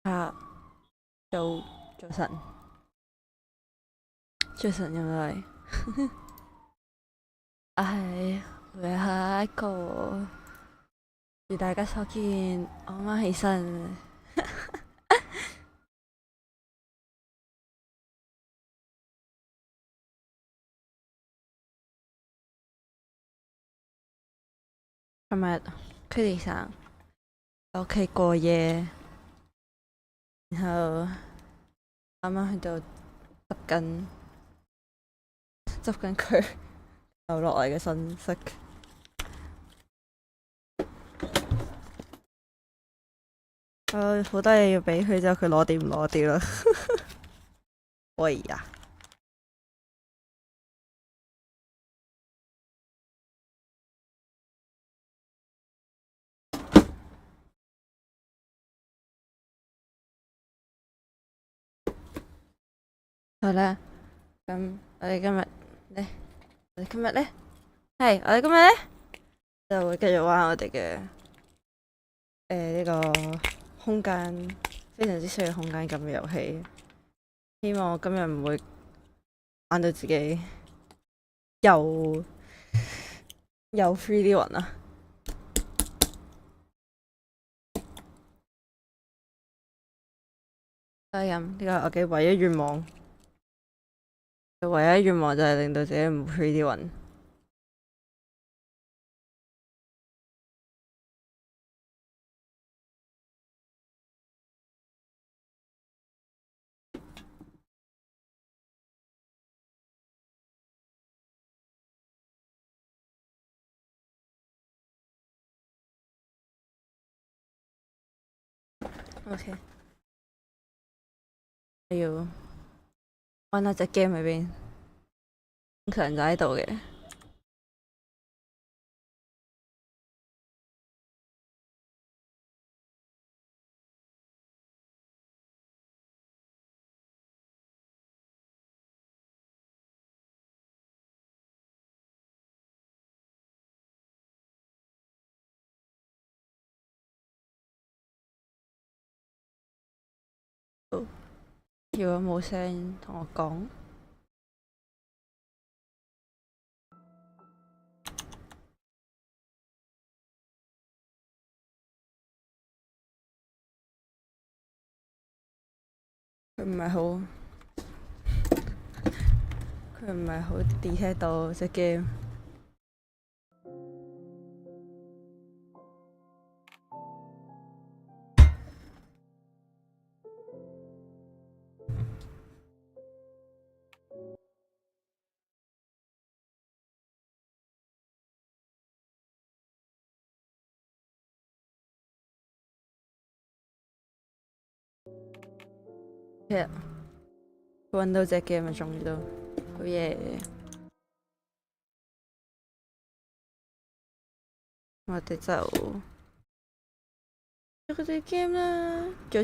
啊，早晨，早晨入嚟，我係上原愛子，如大家所見，我啱啱起身。今日佢哋想喺屋企過夜，然後啱啱喺度執緊佢留落嚟嘅信息。好多嘢要俾佢，之後佢攞掂唔攞掂啦。喂呀！好啦，咁我哋今日咧，係我哋今日咧就會繼續玩我哋嘅呢個空間非常之需要空間感嘅遊戲。希望我今日唔會玩到自己又 free 啲暈啊！呢個係我嘅唯一願望。唯一願望就係令到自己唔 free 啲暈。OK， 我要玩下隻 game 裏邊，強就喺度嘅。如果冇聲，同我講。佢唔係好 detect 到隻 game。其實揾到隻 game 咪終於都好嘢。我哋就有嗰隻 game 啦。早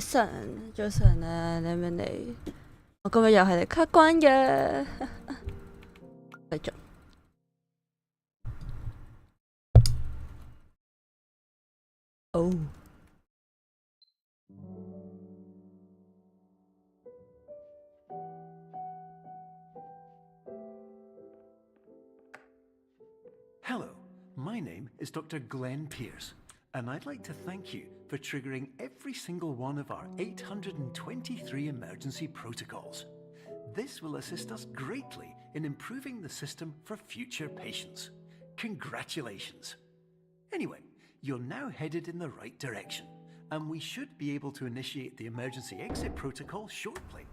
晨啊，你咪嚟？我今日又係嚟卡關嘅。繼續。哦。Hello, my name is Dr. Glenn Pierce, and I'd like to thank you for triggering every single one of our 823 emergency protocols. This will assist us greatly in improving the system for future patients. Congratulations. Anyway, you're now headed in the right direction, and we should be able to initiate the emergency exit protocol shortly.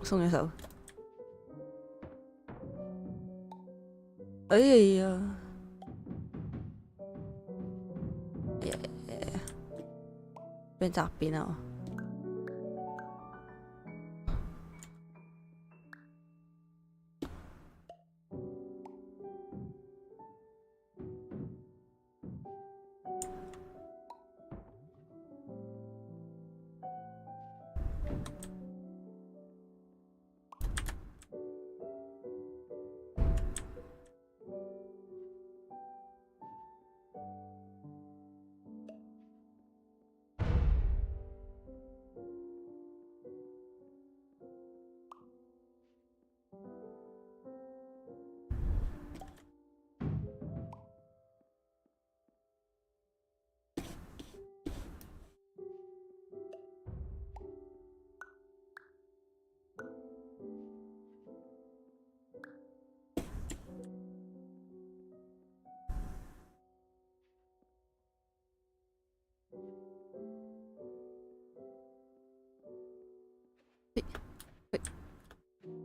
鬆咗手。哎呀！邊集邊啊？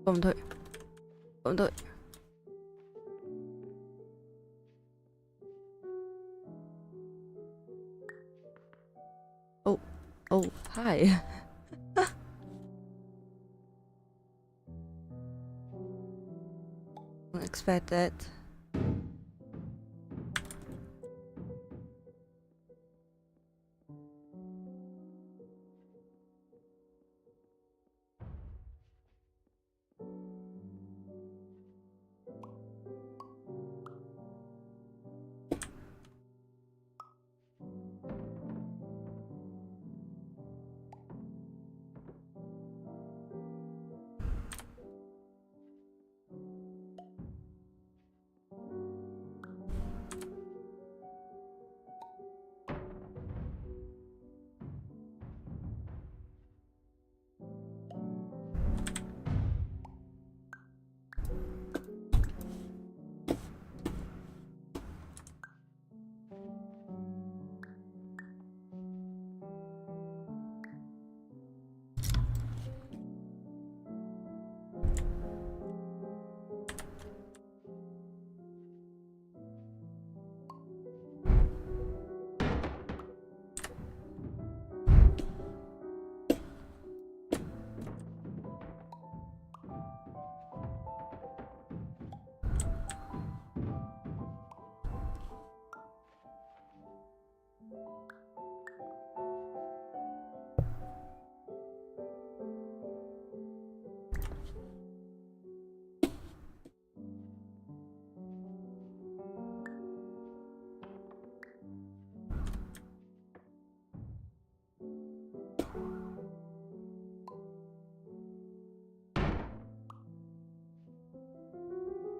唔對，唔對。Oh, hi. Don't expect that.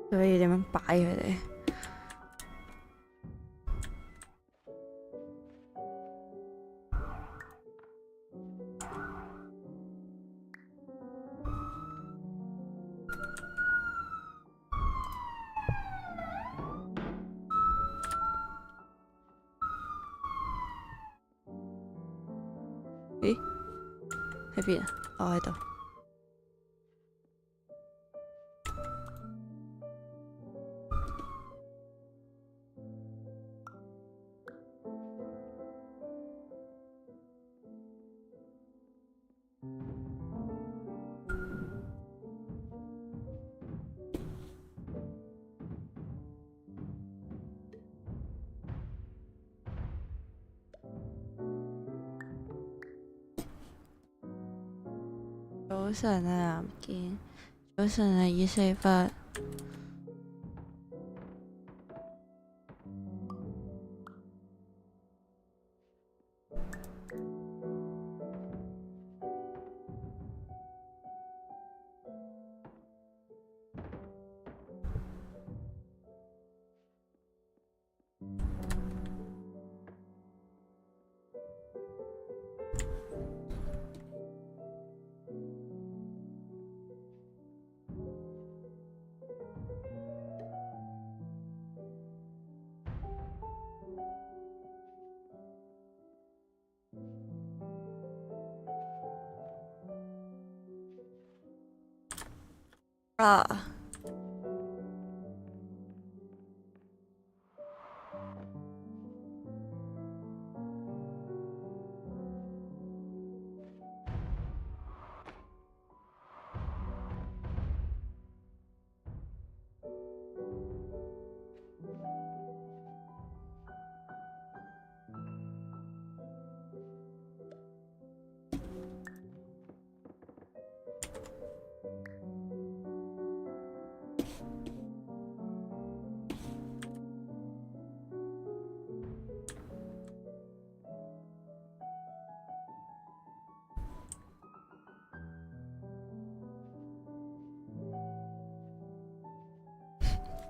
所以點樣擺佢哋？咦？喺邊啊？我喺度。早晨啊，唔見。早晨啊，248。啊！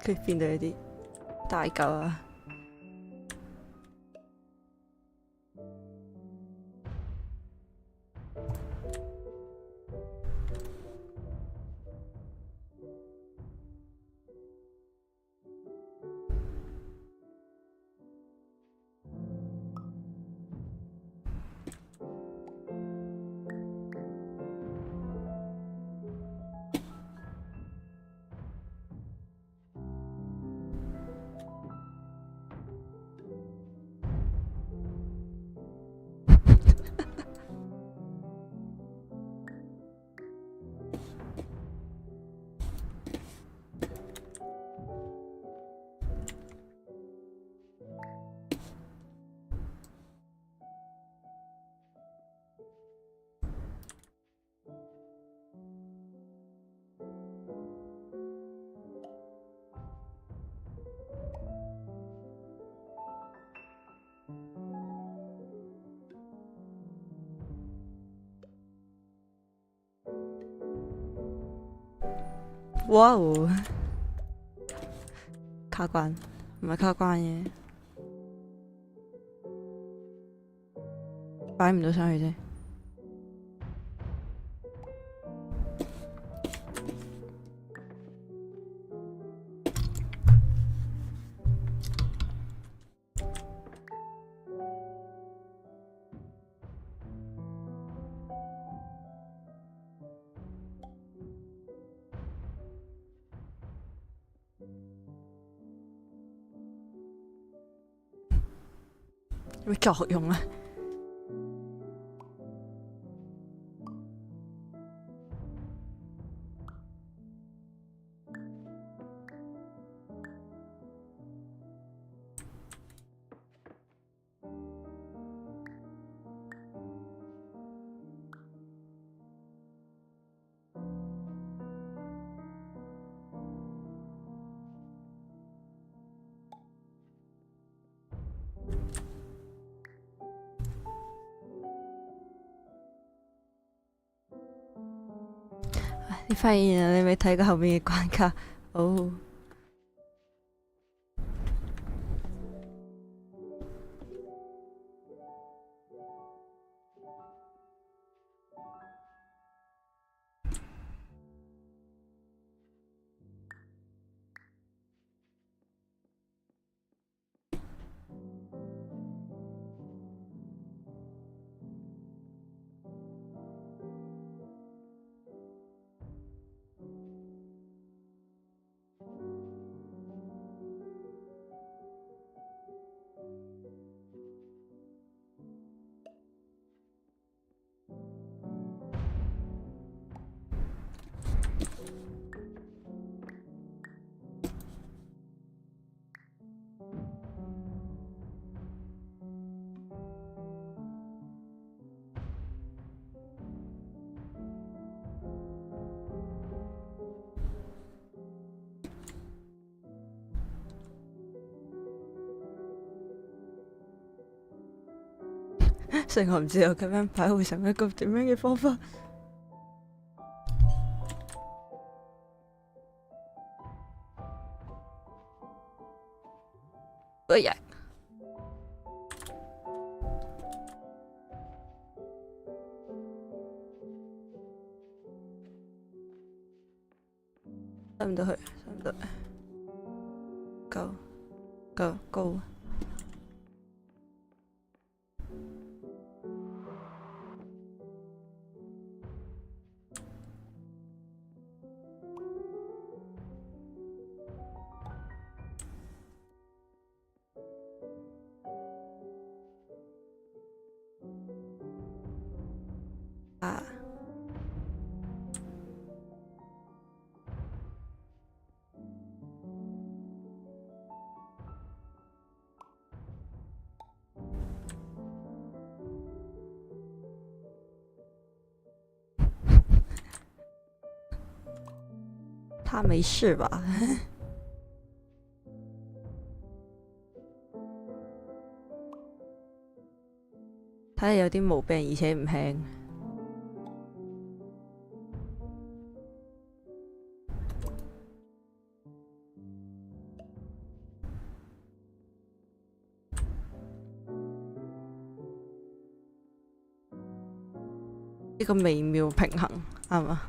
佢變到有啲大嚿啊！哇哦！卡關，唔係卡關嘅，擺唔到上去啫。有咩作用啊？你發現啊？你未睇過後面嘅關卡哦。雖然我唔知道咁樣擺會成一個點樣嘅方法。哎呀！上唔到去，上唔到去。Go go go！啊！他沒事吧？睇嚟有啲毛病，而且唔輕。呢個微妙平衡係嘛？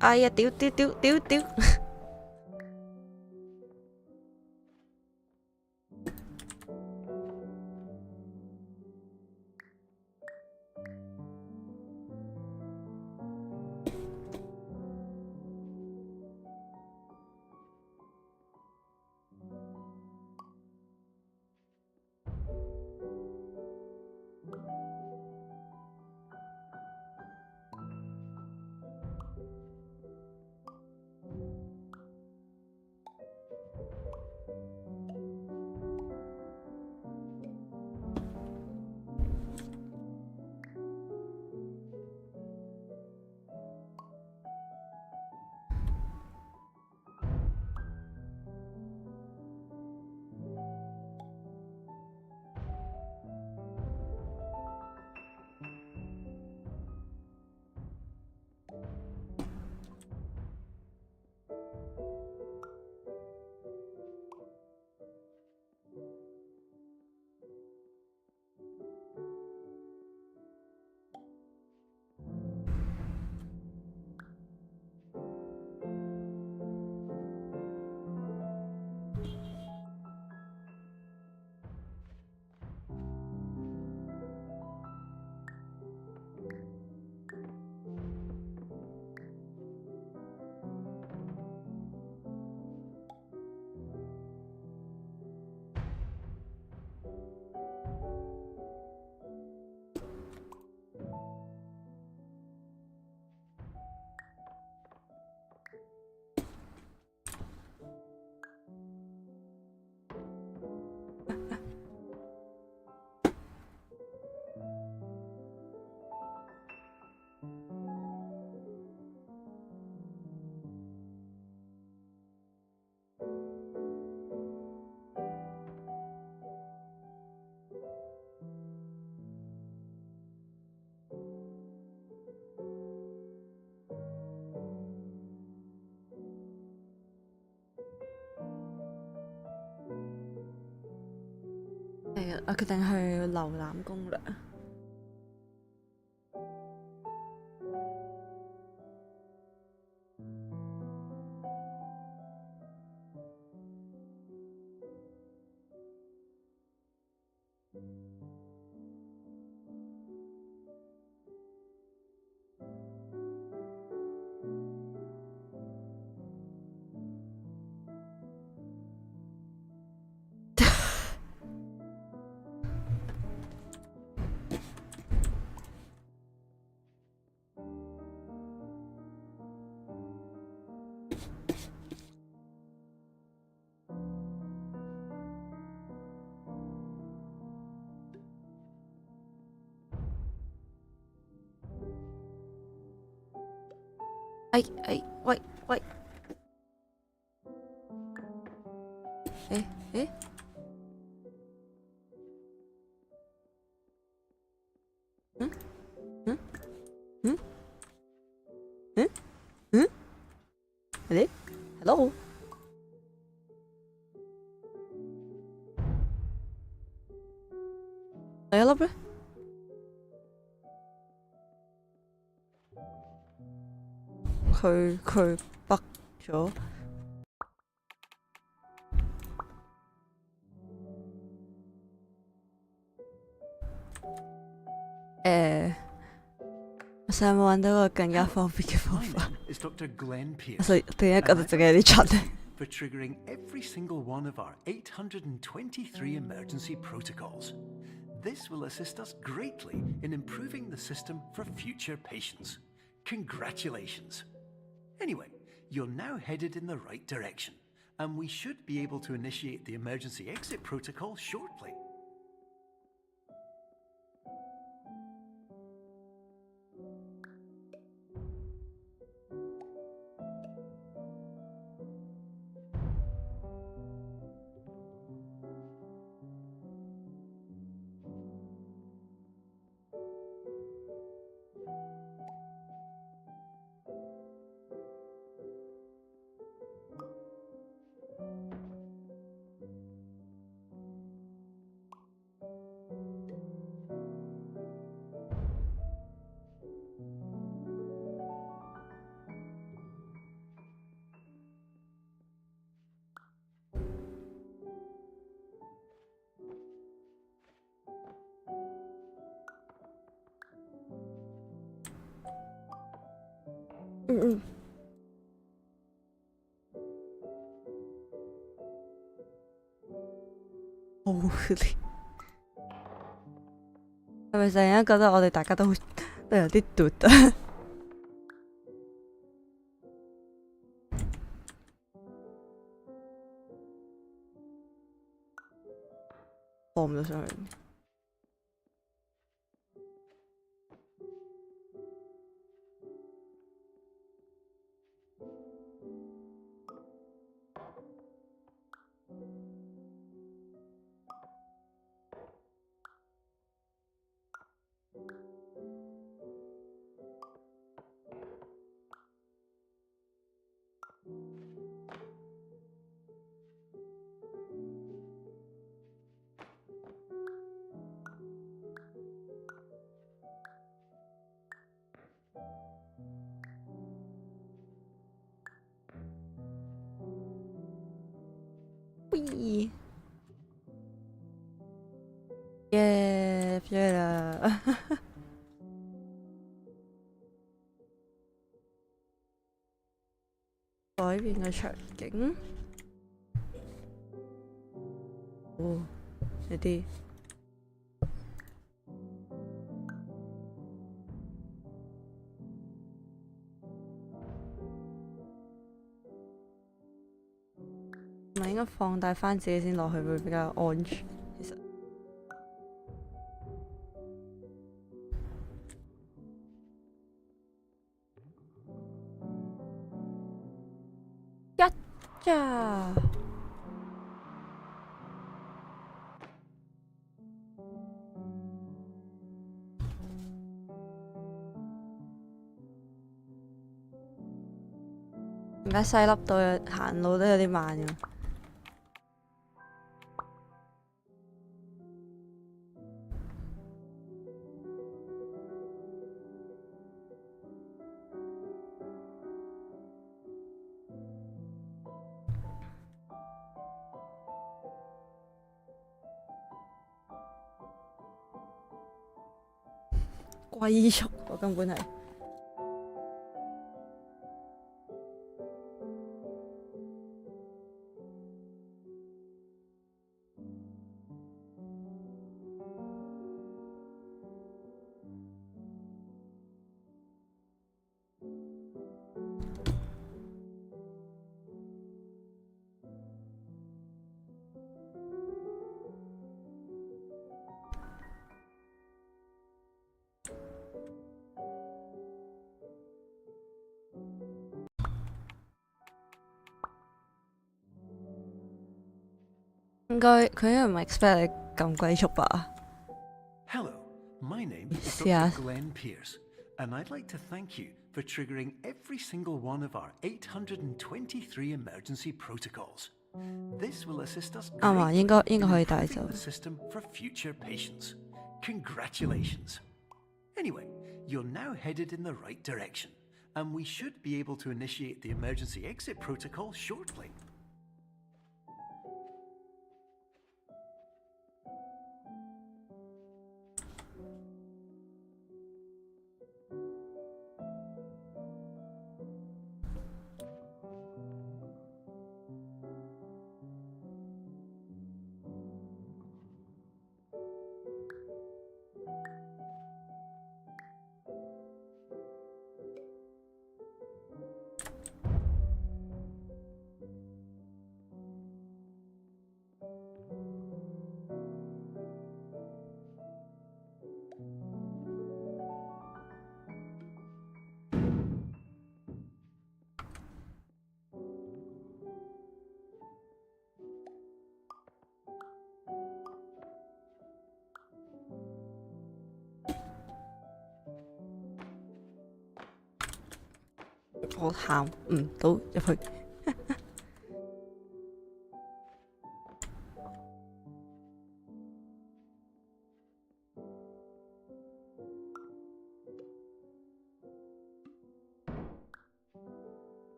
哎呀，屌！我決定去瀏覽攻略。喂，hello，第一粒咧？佢北咗。我想有冇揾到個更加方便嘅方法？所以第一個就淨係啲柒。For triggering every single one of our 823 emergency protocols. This will assist us greatly in improving the system for future patients. Congratulations. Anyway, you're now headed in the right direction, and we should be able to initiate the emergency exit protocol shortly.好啲，係咪突然間覺得我哋大家都有啲嘟啊？放唔到上去。喂，耶，入咗啦！改變個場景。哦，呢啲。唔係應該放大翻自己先落去會比較安全，其實。一咋？而家細粒到行路都有啲慢嘅。龜速喎，根本係。佢應該唔係 expect 你咁龜速吧 Hello, my name is Dr. Yeah. Glenn Pierce, and I'd like to thank you for triggering every single one of our 823 emergency protocols. This will assist us 啱啊，應 greatly 該 in 可以帶走 improving。the system for future patients. Congratulations. Anyway, you're now headed in the right direction, and we should be able to initiate the emergency exit protocol shortly.我行唔到入去。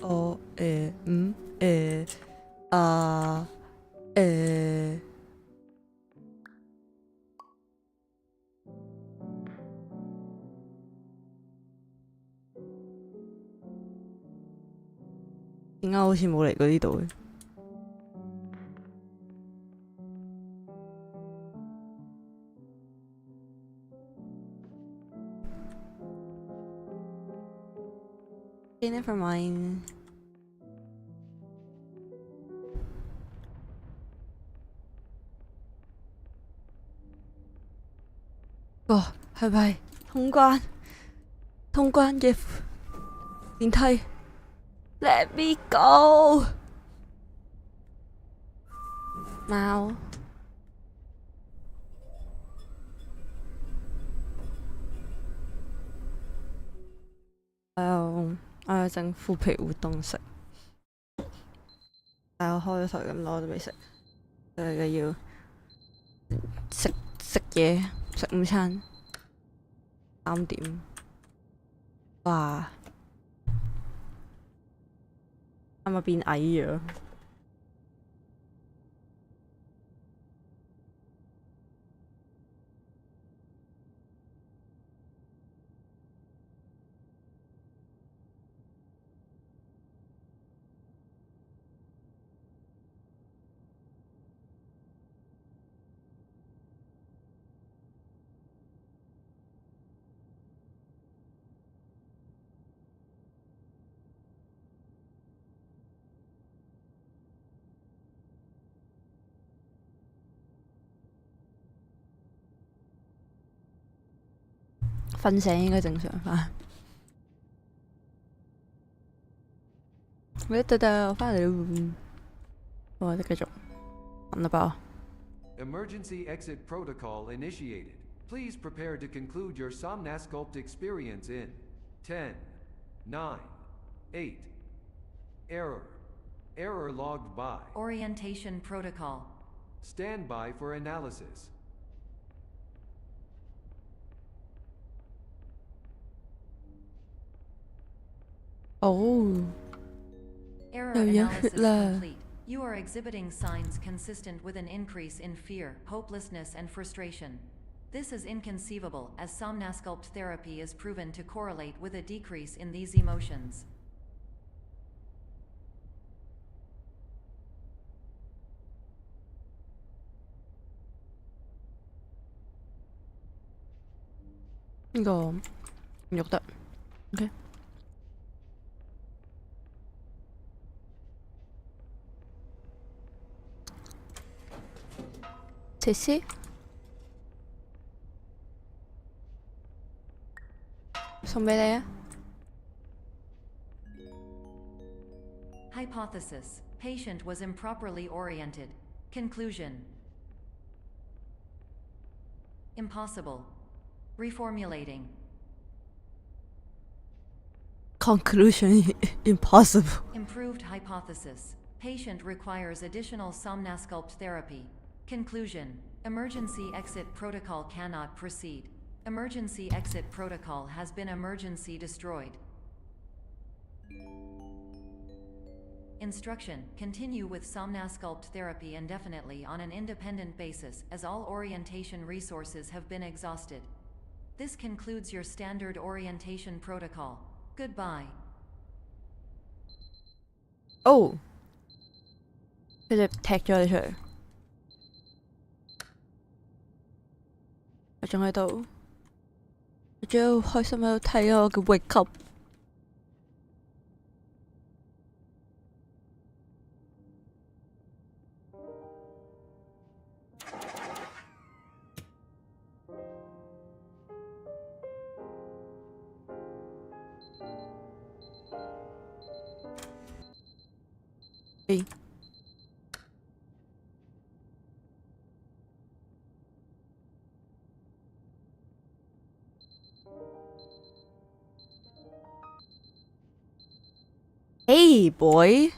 我點解好似冇嚟過呢度嘅？Never mind。哇，係咪通關？通關嘅電梯 ？Let me go。貓。我有整腐皮烏冬食，但我開咗台咁耐都未食，所以要食嘢，食午餐3點。哇！啱啱變矮咗。瞓醒應該正常翻。喂，等，我翻嚟啦。我哋繼續揾得包。Emergency exit protocol initiated. Please prepare to conclude your Somnasculpt experience in 10, 9, 8. Error. Error logged by. Orientation protocol. Stand by for analysis. Oh. Error 又有 analysis 血啦。 complete. You are exhibiting signs consistent with an increase in fear, hopelessness, and frustration. This is inconceivable, as Somnasculpt therapy is proven to correlate with a decrease in these emotions. 이거 욕다. 오케이. 제시? 선배네. Hypothesis. Patient was improperly oriented. Conclusion. Impossible. Reformulating. Conclusion impossible. Improved hypothesis. Patient requires additional Somnasculpt therapy. Conclusion. Emergency exit protocol cannot proceed. Emergency exit protocol has been emergency destroyed. Instruction. Continue with Somnasculpt therapy indefinitely on an independent basis, as all orientation resources have been exhausted. This concludes your standard orientation protocol. Goodbye. Oh. 佢就踢咗你出嚟。我仲喺度，我仲喺度開心喺度睇我嘅 wake up。誒。Hey boy.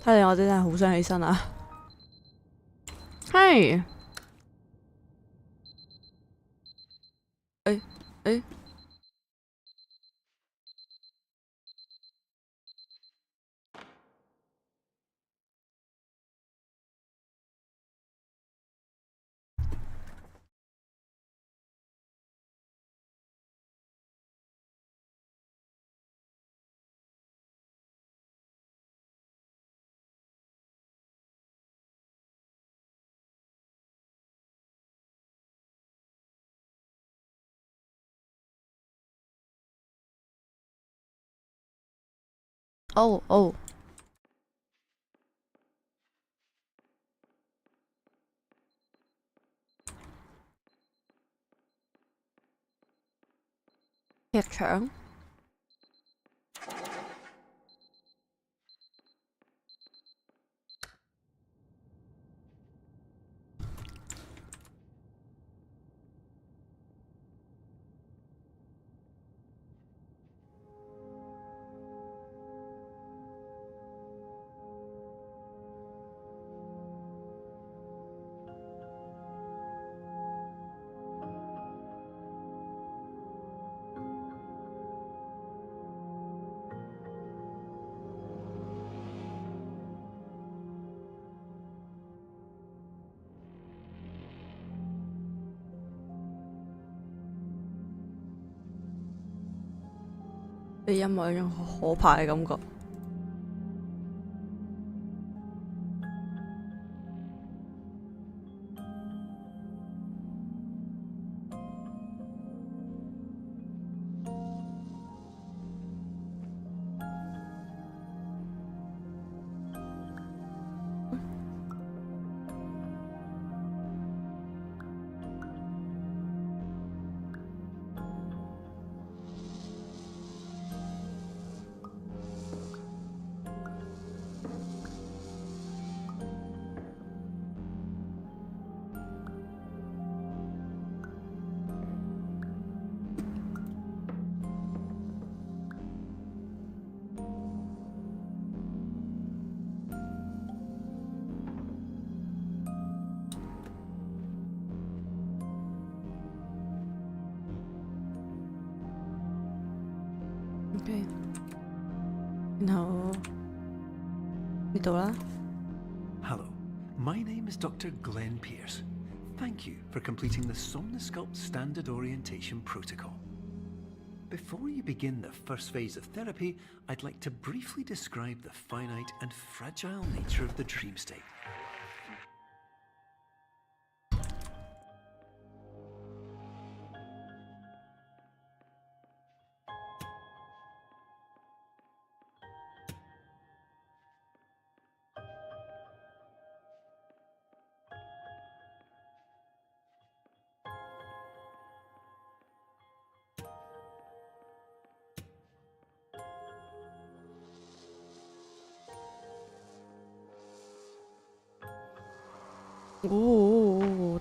睇嚟我真係好想起身啊！係，誒。哦哦。劇場。啲音樂有種可怕嘅感覺。OK， 然後呢度啦。Hello, my name is Dr. Glenn Pierce. Thank you for completing the Somnosculpt Standard Orientation Protocol. Before you begin the first phase of therapy, I'd like to briefly describe the finite and fragile nature of the dream state.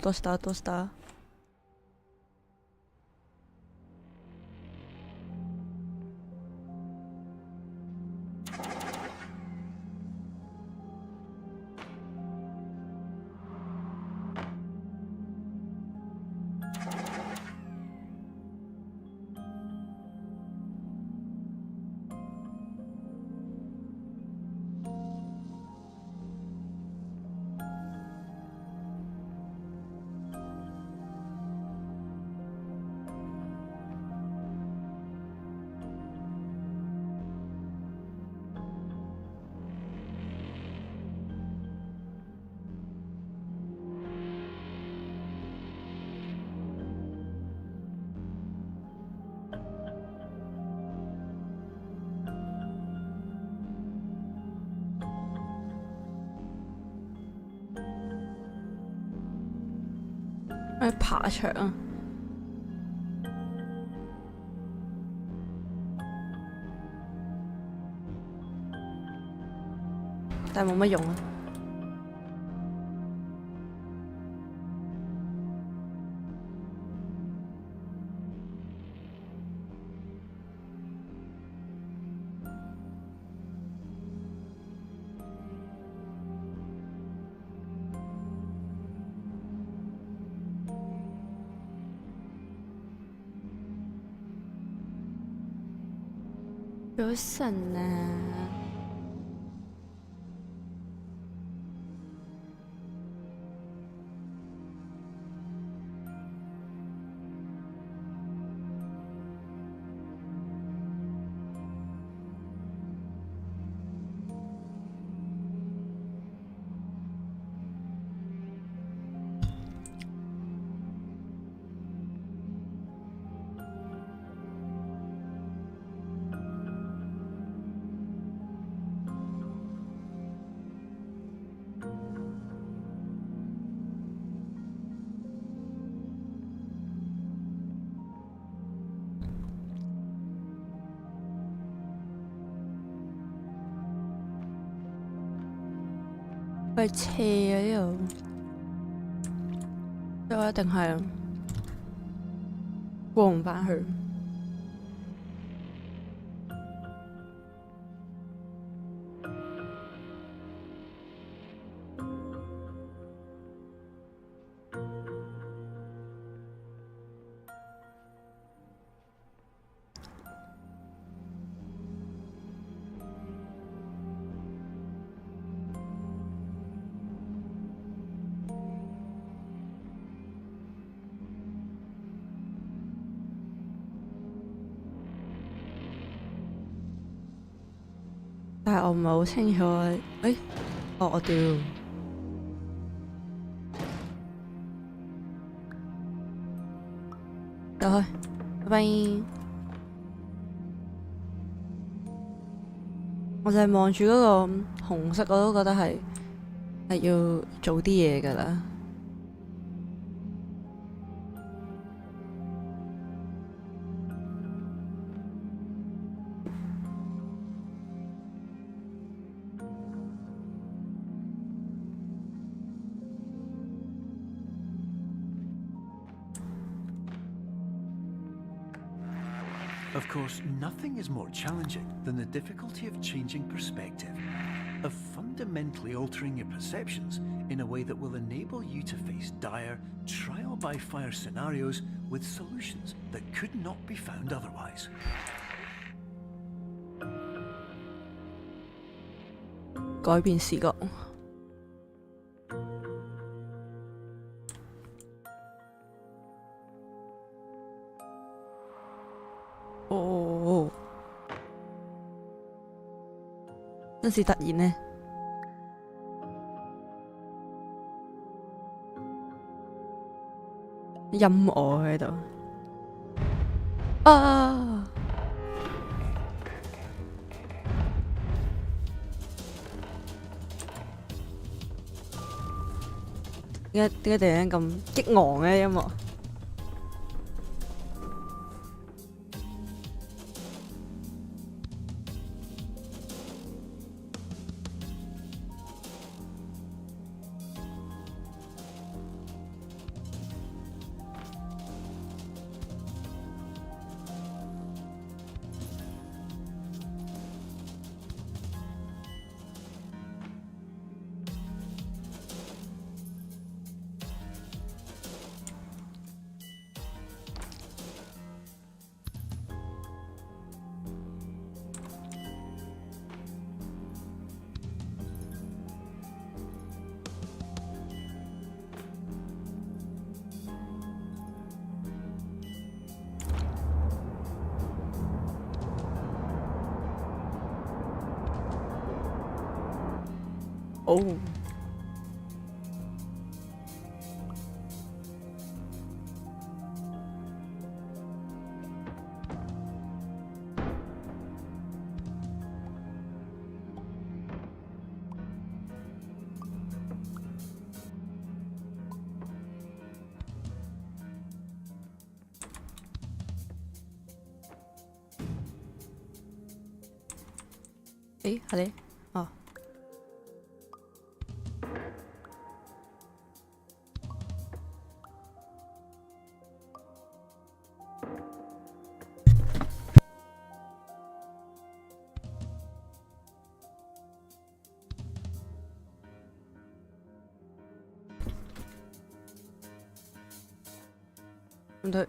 どうしたどうした？爬牆啊！但係冇乜用啊！早晨啊！佢斜啊！呢度，所以我一定係過唔返去。但係我唔係好清楚。我屌，走開，拜拜。我就係望住嗰個紅色，我都覺得係要做啲嘢㗎啦。Of course, nothing is more challenging than the difficulty of changing perspective, of fundamentally altering your perceptions in a way that will enable you to face dire, trial-by-fire scenarios with solutions that could not be found otherwise. 改變視覺。真是突然呢，音樂喺度啊！點解突然間咁激昂嘅音樂？哦，誒，係你哦。唔對，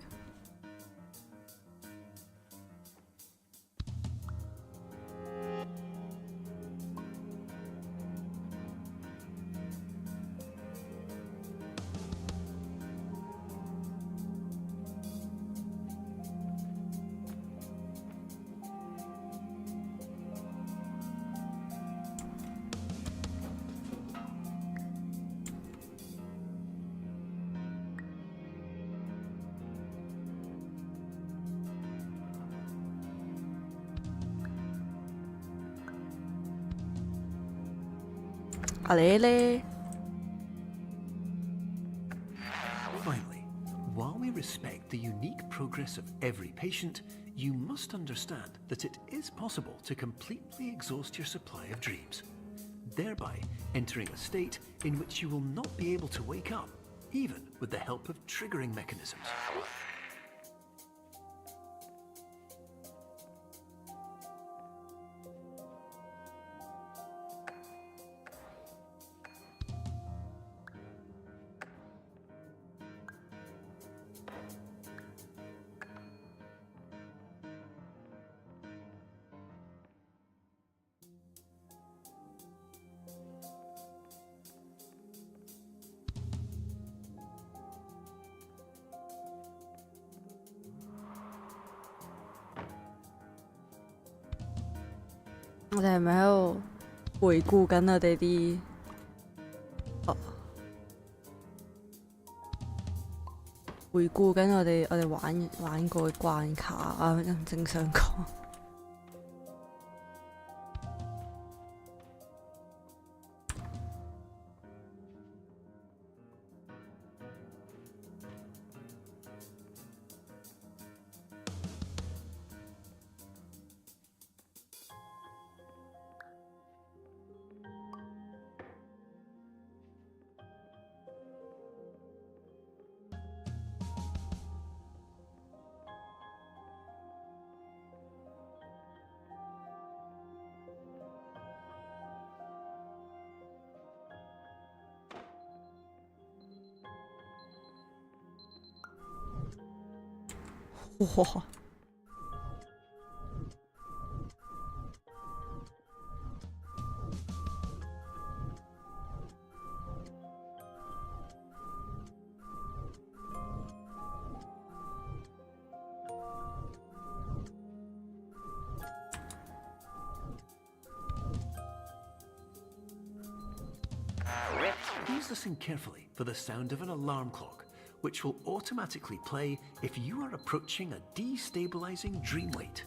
係你咧。Finally, while we respect the unique progress of every patient, you must understand that it is possible to completely exhaust your supply of dreams, thereby entering a state in which you will not be able to wake up, even with the help of triggering mechanisms. 我哋係咪喺度回顧緊我哋啲回顧緊我哋玩過嘅關卡啊？正想講。哇！Please listen carefully for the sound of an alarm clock, which will automatically play if you are approaching a destabilizing dream weight.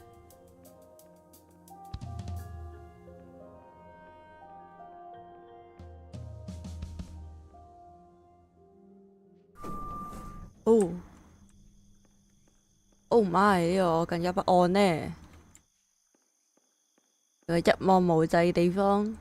Oh my！ 呢個我更加不安呢。一望無際地方。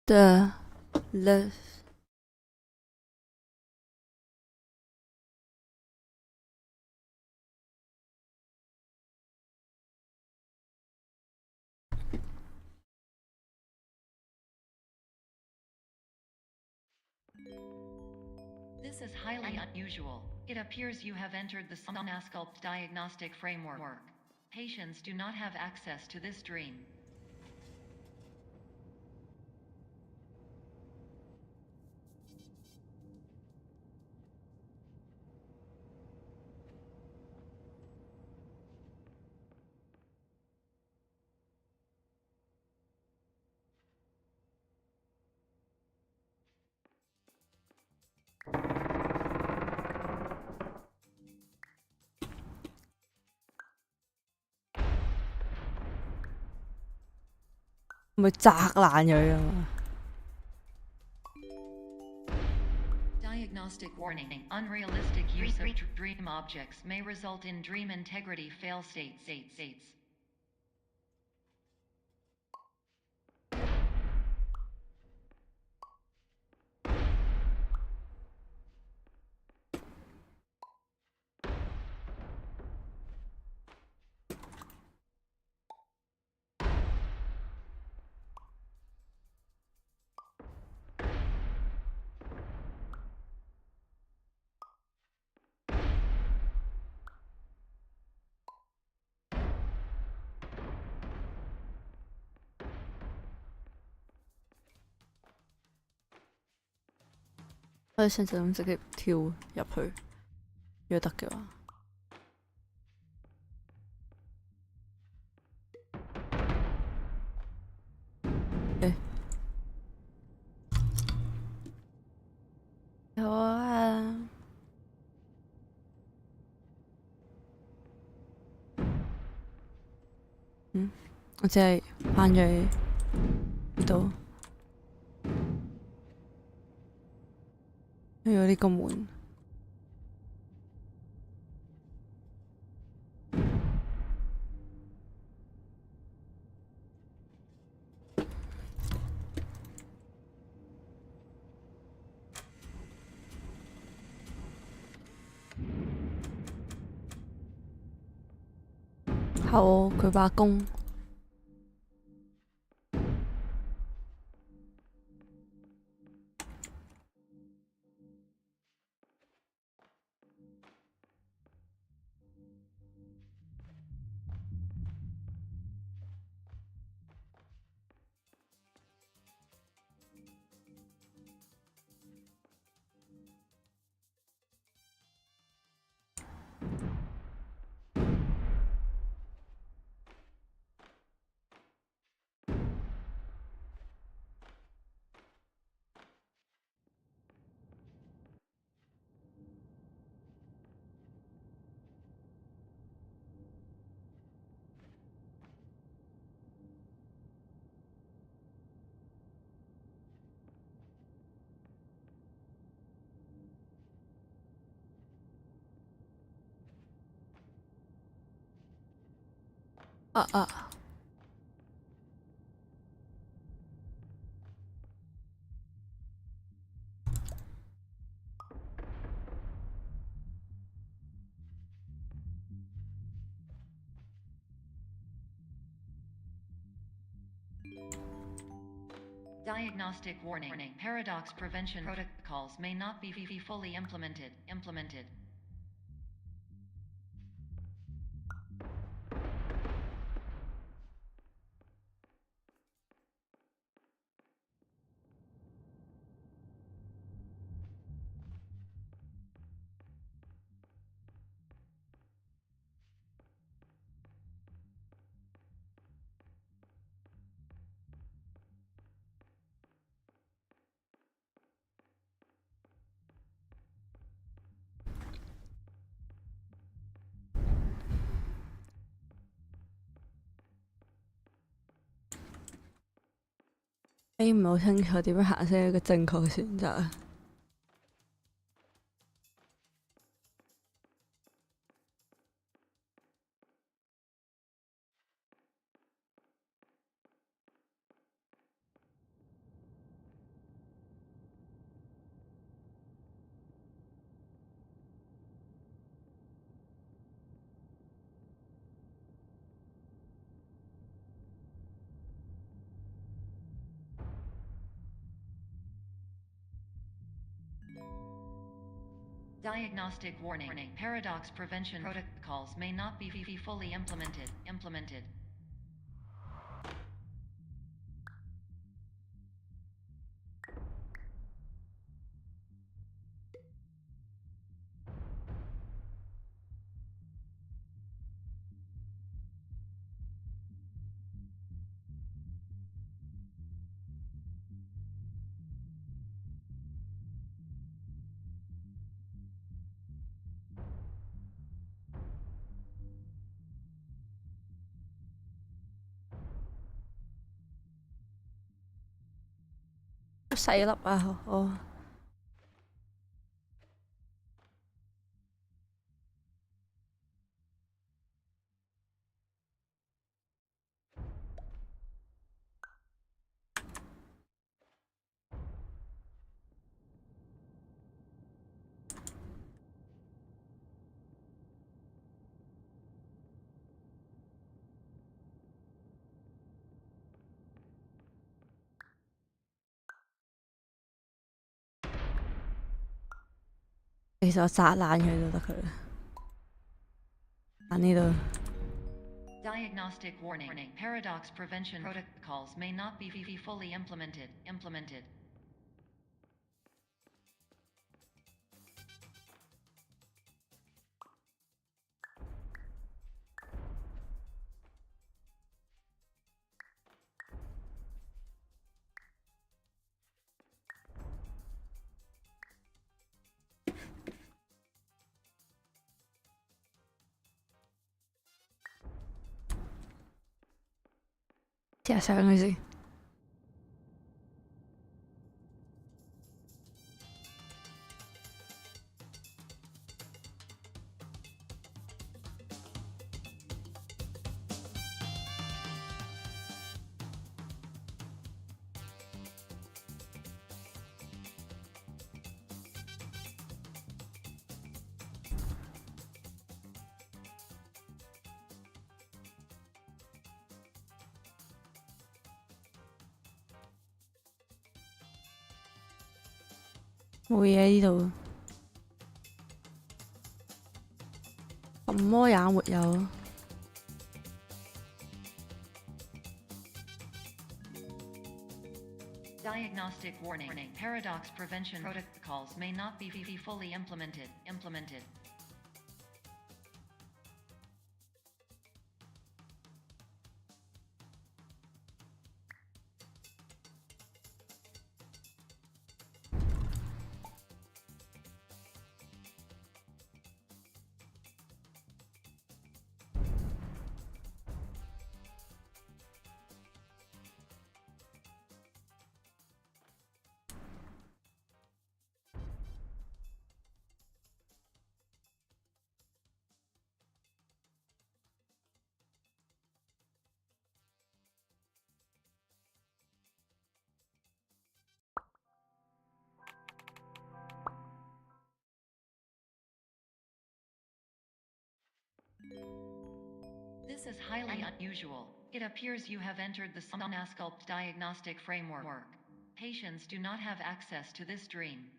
The left. This is highly unusual. It appears you have entered the Somnasculpt diagnostic framework. Patients do not have access to this dream.咪砸爛佢啊嘛！ Diagnostic warning. Unrealistic use of dream objects may result in dream integrity fail states.我哋想就咁直接跳入去，如果得嘅話。好啊。我只係翻咗去呢度。有呢個門，後佢罷工。Diagnostic warning. Paradox prevention protocols may not be fully implemented.唔係好清楚點樣行先係一個正確嘅選擇。Diagnostic warning. Paradox prevention protocols may not be fully implemented. 細粒啊！哦。其實我砸爛佢都得佢啦，爛呢度。Diagnostic warning. Paradox prevention protocols may not be fully implemented. 試下上佢先。冇嘢呢度，什麼也沒有。Diagnostic warning. Paradox prevention protocols may not be fully implemented. This is highly unusual. It appears you have entered the Somnasculpt diagnostic framework. Patients do not have access to this dream.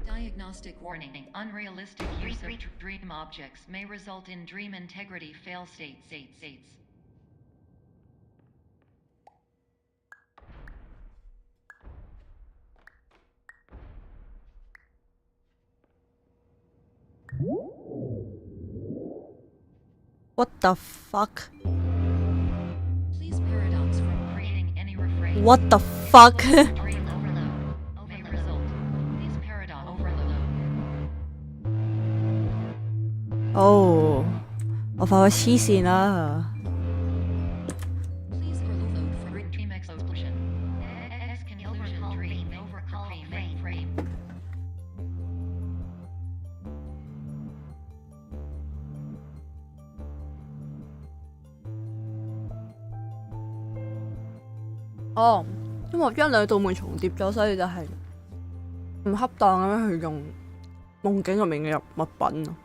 Diagnostic warning. Unrealistic use of dream objects may result in dream integrity fail states. What the fuck? Please paradox from creating any refrain. What the fuck? Dream overload. May result. Please paradox overload. 哦，我發覺黐線啦！ Please overload for dream explosion. Conclusion dream overcall frame. 哦，因為我將兩道門重疊咗，所以就係唔恰當咁樣去用夢境入面嘅物品咯。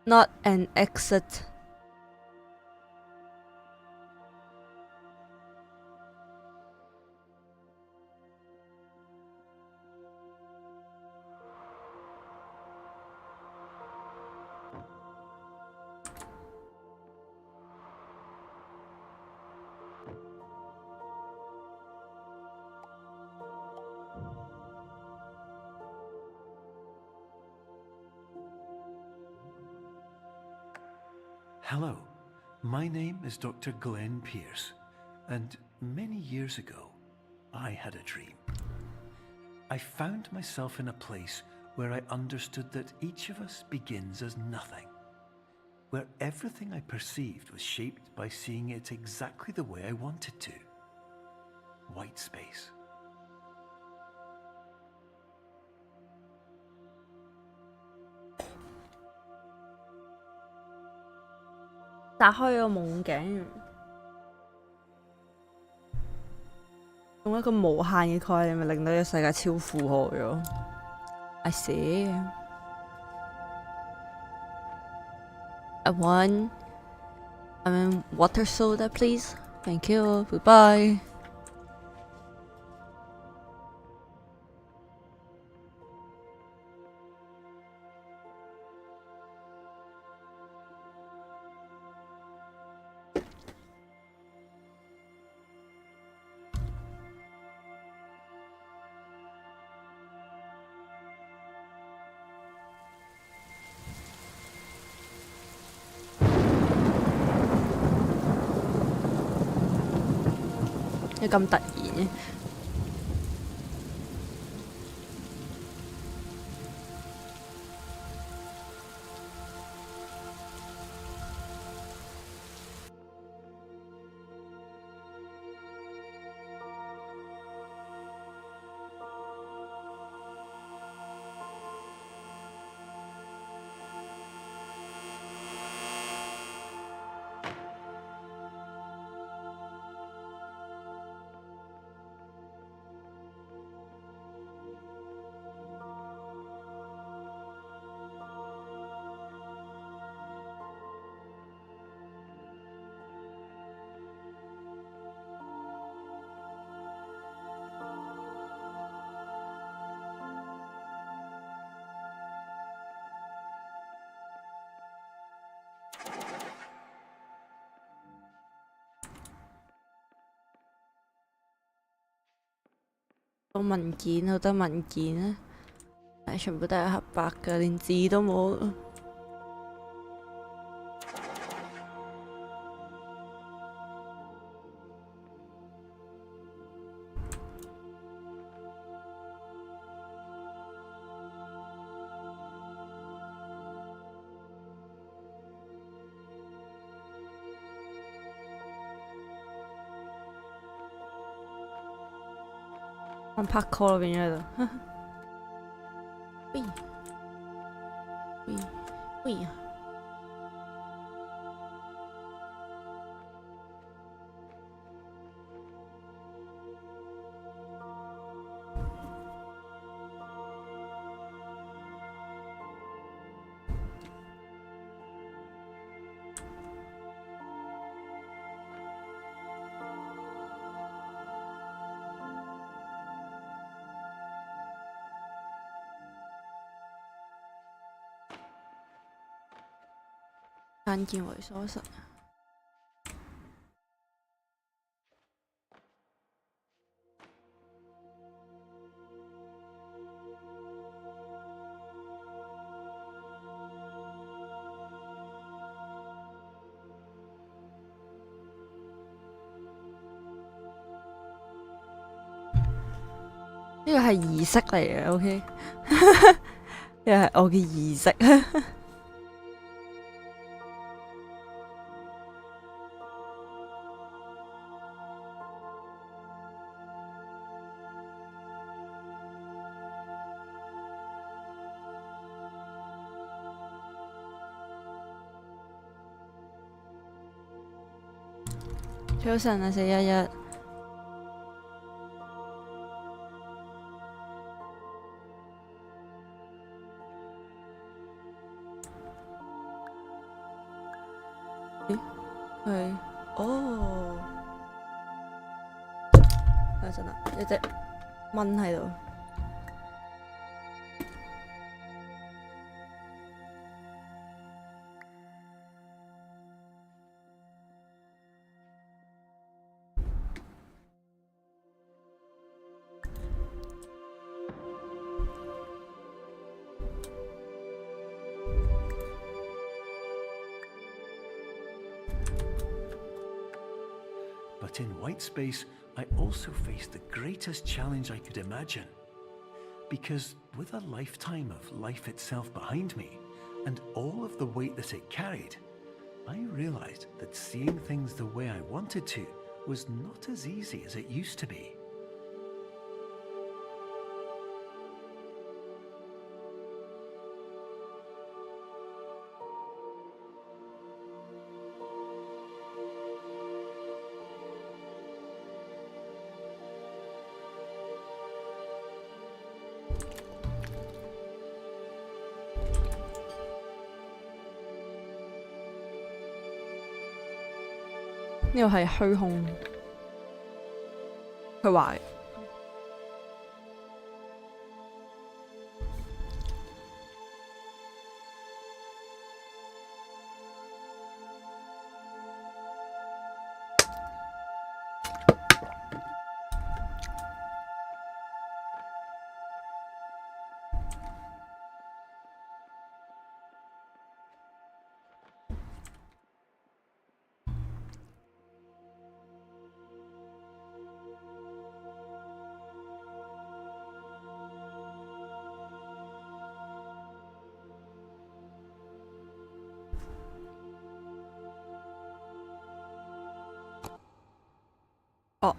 Not an exit. Hello, my name is Dr. Glenn Pierce, and many years ago, I had a dream. I found myself in a place where I understood that each of us begins as nothing, where everything I perceived was shaped by seeing it exactly the way I wanted to. White space. "打開個夢境，用一個無限嘅概念，咪令到呢個世界超負荷咗。I see. I want water soda, please. Thank you. Goodbye. 你咁突然嘅？個文件好多文件啊，但係全部都係黑白㗎，連字都冇。我拍 call 變咗喺度，喂喂喂啊！眼見為所實。呢個係儀式嚟嘅，OK？ 呢個係我嘅儀式。早晨啊，411。咦？係哦，等陣啦，有隻蚊喺度。But in white space, I also faced the greatest challenge I could imagine. Because with a lifetime of life itself behind me, and all of the weight that it carried, I realized that seeing things the way I wanted to was not as easy as it used to be. 呢個係虛空，佢話嘅。哦，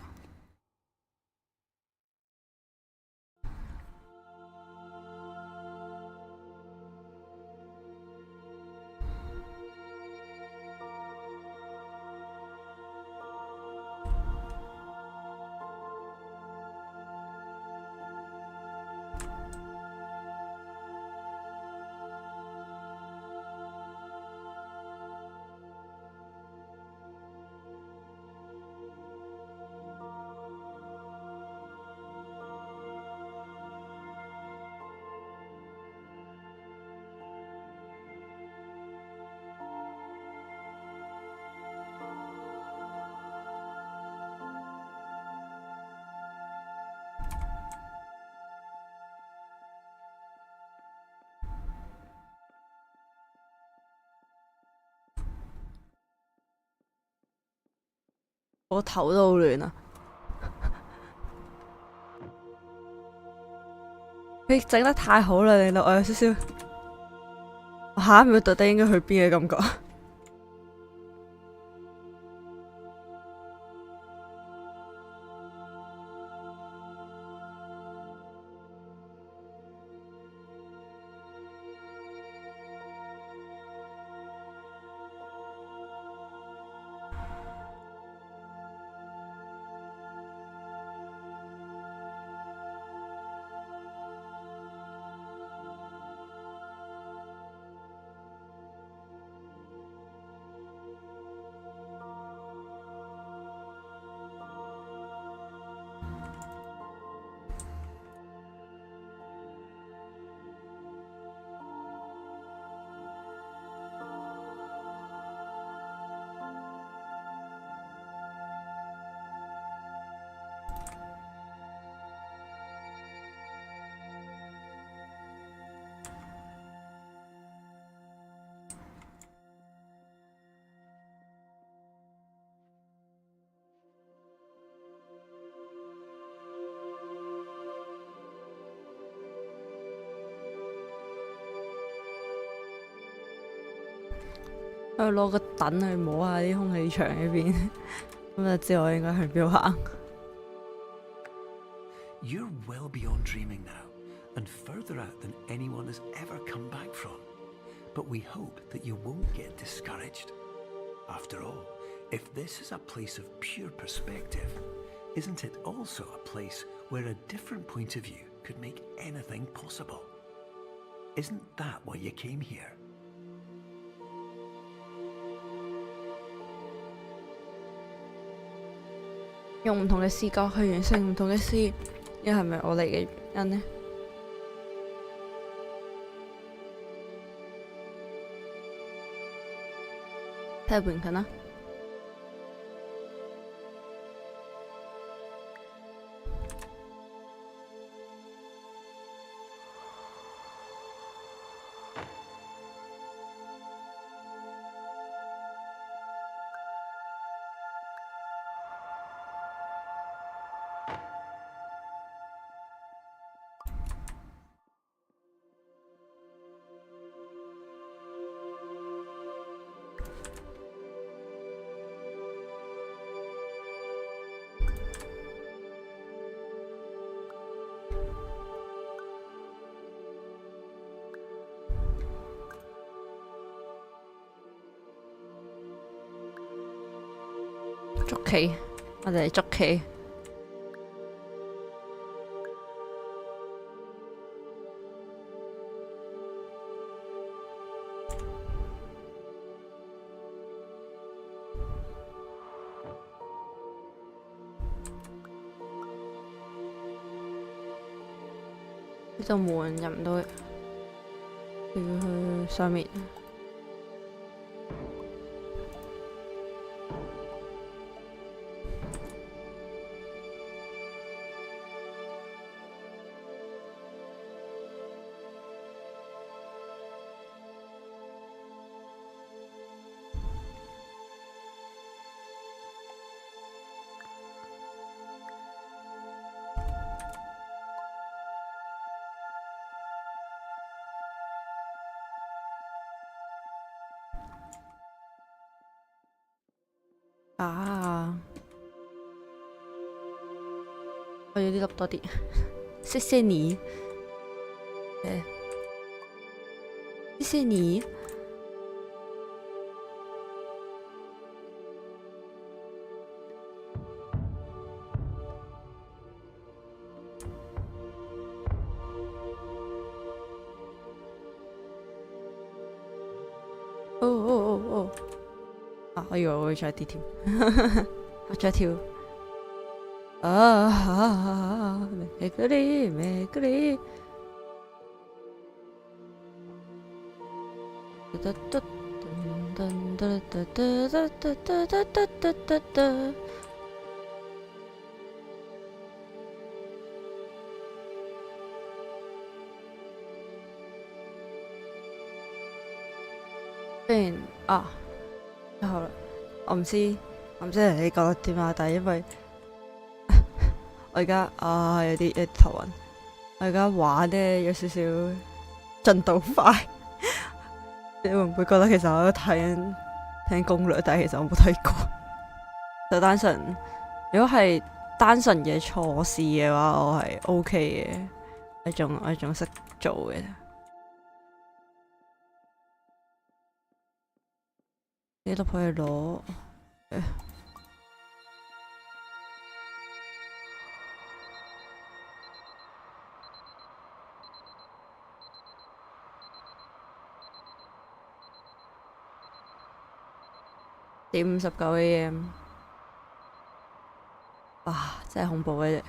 我頭都好亂啊！佢整得太好啦，令到我有少少我下一秒到底應該去邊嘅感覺。我攞個凳去摸下啲空氣牆呢邊，咁就知我應該去邊度行。You're well beyond dreaming now, and further out than anyone has ever come back from. But we hope that you won't get discouraged. After all, if this is a place of pure perspective, isn't it also a place where a different point of view could make anything possible? Isn't that why you came here?用唔同嘅視角去完成唔同嘅事，呢係咪我嚟嘅原因呢？睇下本近啦。捉棋，我哋嚟捉棋。呢度門入唔到嘅，要去上面。我要啲粒多啲，謝謝你，謝謝你。哦！啊！我以為我會再跌添，我再跳。めくりめくり。雖然好啦，我唔知你覺得點啊？但係因為我而家有啲頭暈，我而家玩呢有少少進度快，你會唔會覺得其實我都睇攻略，但係其實我冇睇過，就單純如果係單純嘅錯事嘅話，我係 OK 嘅，我仲識做嘅。呢度可以攞。4:59 AM， 哇！真係恐怖嘅啫！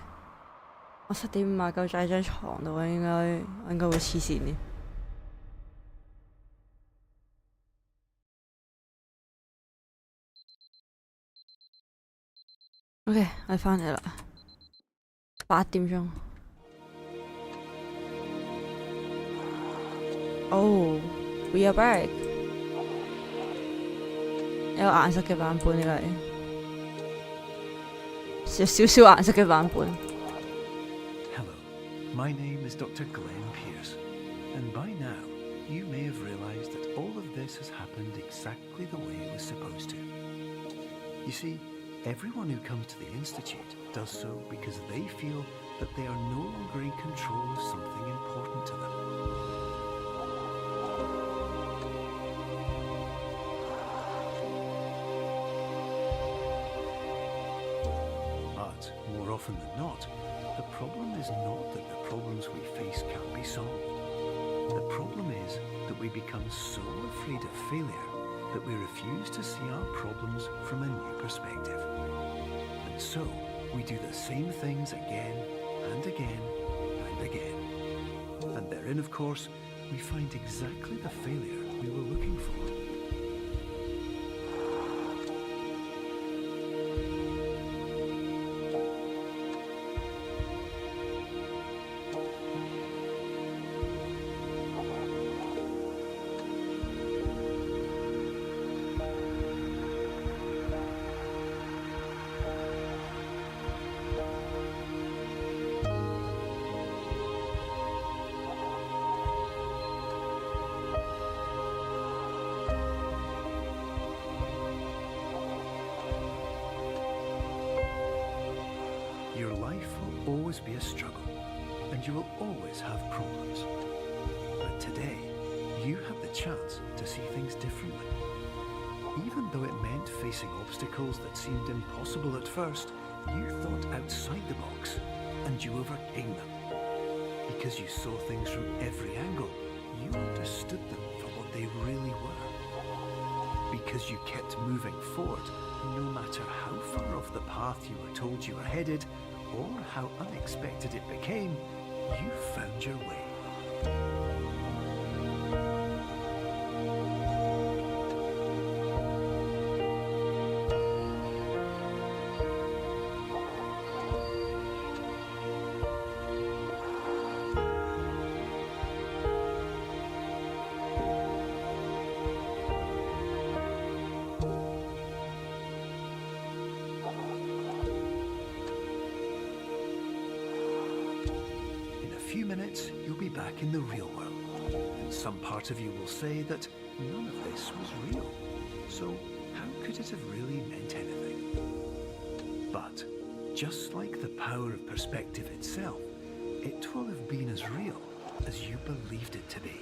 我7:59喺張床度，應該會黐線嘅。OK， 我返嚟啦，8點。Oh, we are back。有顏色嘅版本，呢個係少顏色嘅版本。Hello, my name is Dr. Glenn Pierce, and by now you may have realized that all of this has happened exactly the way it was supposed to. You see, everyone who comes to the Institute does so because they feel that they are no longer in control of something important to them. But more often than not, the problem is not that the problems we face can't be solved. The problem is that we become so afraid of failure that we refuse to see our problems from a new perspective. And so, we do the same things again and again and again. And therein, of course, we find exactly the failure we were looking for. Your life will always be a struggle, and you will always have problems. But today, you have the chance to see things differently. Even though it meant facing obstacles that seemed impossible at first, you thought outside the box, and you overcame them. Because you saw things from every angle, you understood them for what they really were. Because you kept moving forward, no matter how far off the path you were told you were headed, or how unexpected it became, you found your way. In a few minutes, you'll be back in the real world, and some part of you will say that none of this was real. So how could it have really meant anything? But just like the power of perspective itself, it will have been as real as you believed it to be.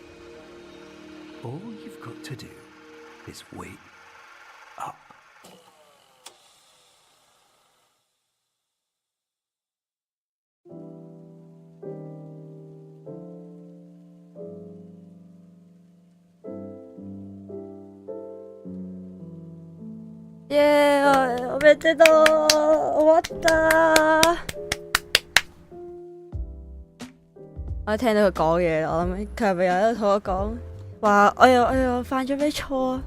All you've got to do is wait up. Yeah, おめでとう終わった我聽到佢講嘢，我諗佢係咪又喺度同我講話？我又犯咗咩錯？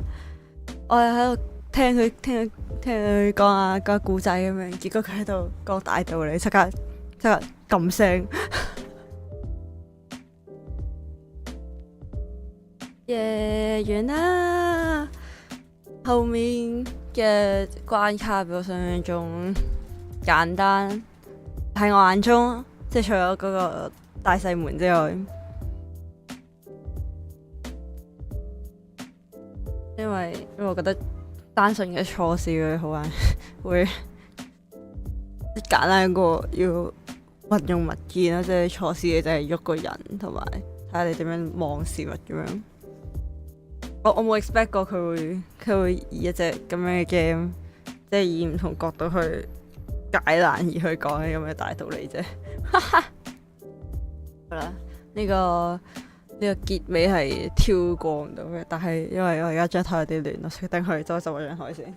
我又喺度聽佢講個故仔咁樣，結果佢喺度講大道理，即刻撳聲。耶，完啦！後面嘅關卡比我想象中簡單，喺我眼中，即係除咗嗰個大細門之外，因為我覺得單純嘅錯事會好難，會簡單過要運用物件啦，即係錯事嘅就係喐個人，同埋睇下你點樣望事物咁樣。我冇 expect 過佢會以一隻咁樣嘅 game， 即係以唔同角度去解難而去講嘅咁嘅大道理啫。好啦，呢個結尾係跳過唔到嘅，但係因為我而家張台有啲亂，我決定去執我張台先。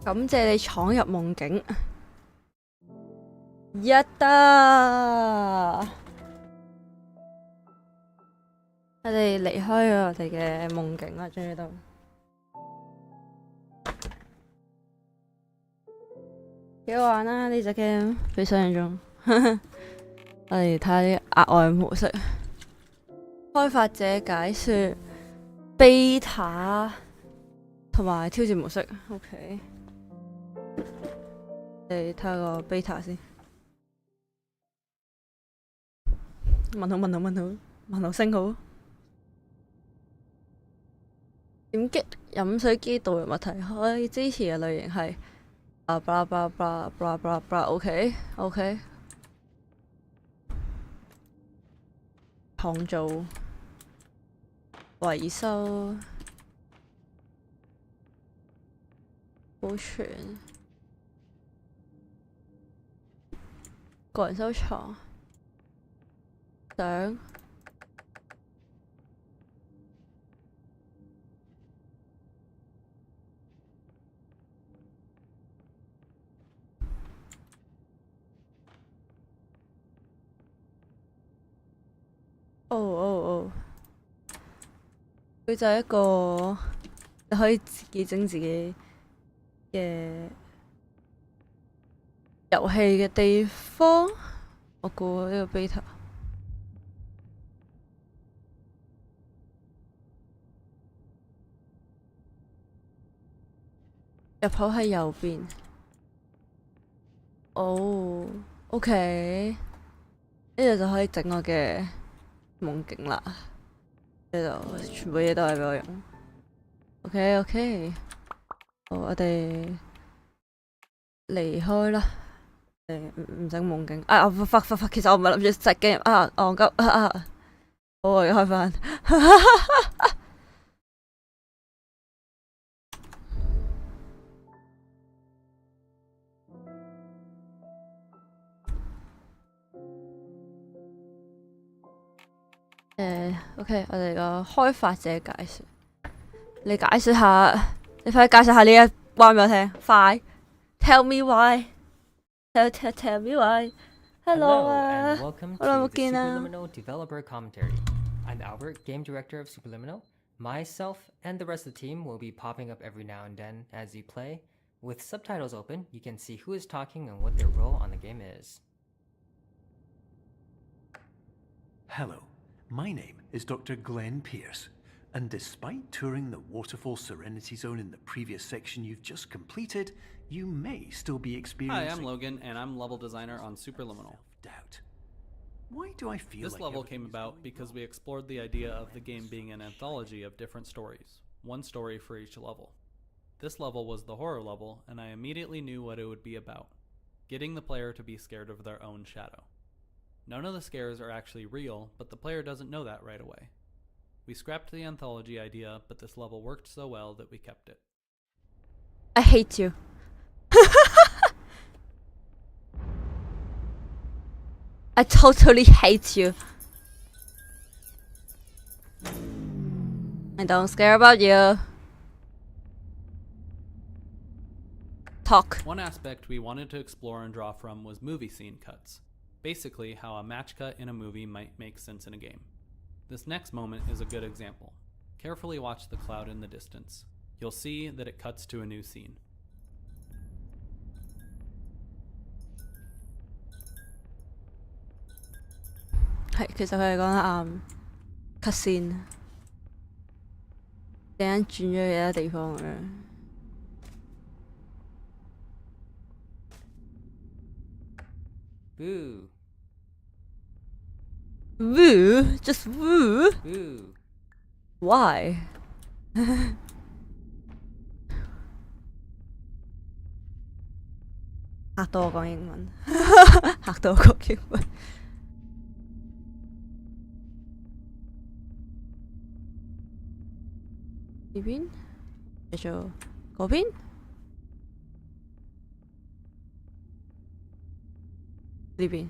感謝你闖入夢境，一得！我哋離開咗我哋嘅夢境啦，終於都幾好玩啦！呢隻 game 比想象中，我哋睇下啲額外模式。開發者解說 beta 同埋挑戰模式 ，OK。你睇下個 beta 先。問號星號。點擊飲水機導入物體，可以支持嘅類型係OK。創造、維修、保存。個人收藏、相、哦哦哦，佢就係一個你可以自己整自己嘅遊戲嘅地方。我估呢個 beta 入口喺右邊。哦，OK，呢度就可以整我嘅夢境啦。呢度全部嘢都係俾我用。OK，好，我哋離開啦。唔整夢境。啊！其實我唔係諗住實機啊，戇鳩啊！好，我而家開翻。OK， 我哋個開發者介紹，你解釋下，你快啲介紹下呢一關俾我聽，快 ！Tell me why，tell me why。Hello 啊， and welcome 好耐 to 冇 the 見啊！ Superliminal Developer Commentary. I'm Albert, Game Director of Superliminal. Myself and the rest of the team will be popping up every now and then as you play. With subtitles open, you can see who is talking and what their role on the game is. Hello, my name is Dr. Glenn Pierce, and despite touring the Waterfall Serenity Zone in the previous section you've just completed, you may still be experiencing... Hi, I'm Logan, and I'm level designer on Superliminal. ...doubt. Why do I feel This like level everything came is about going because well? we explored the idea of the game being an anthology of different stories, one story for each level. This level was the horror level, and I immediately knew what it would be about, getting the player to be scared of their own shadow. None of the scares are actually real, but the player doesn't know that right away. We scrapped the anthology idea, but this level worked so well that we kept it. I hate you. I totally hate you. I don't care about you. Talk. One aspect we wanted to explore and draw from was movie scene cuts. Basically, how a match cut in a movie might make sense in a game. This next moment is a good example. Carefully watch the cloud in the distance. You'll see that it cuts to a new scene. Cause 佢係講得cut scene，突然間轉咗去其他地方咁樣。Boo! Woo, just woo. Boo! Why? 嚇到我講英文，嚇到我講英文。呢邊，繼續嗰邊。呢邊。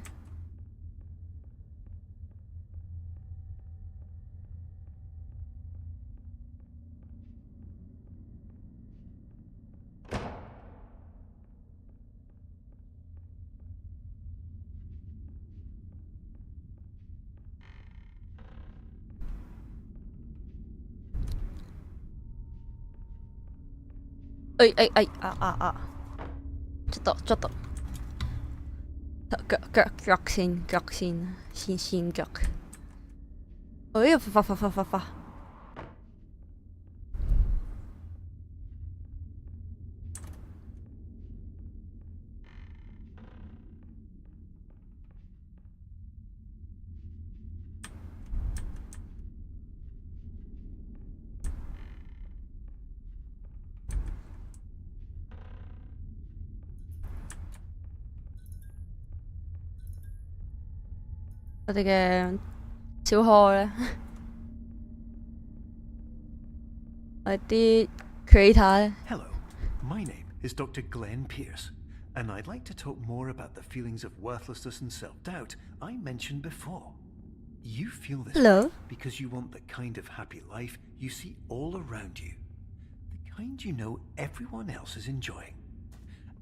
ちょっと。腳先，先腳。哎呀，發。我哋嘅小開咧，我哋啲 creator 咧。 Hello, my name is Dr. Glenn Pierce, and I'd like to talk more about the feelings of worthlessness and self-doubt I mentioned before. You feel this Hello. because you want the kind of happy life you see all around you, the kind you know everyone else is enjoying.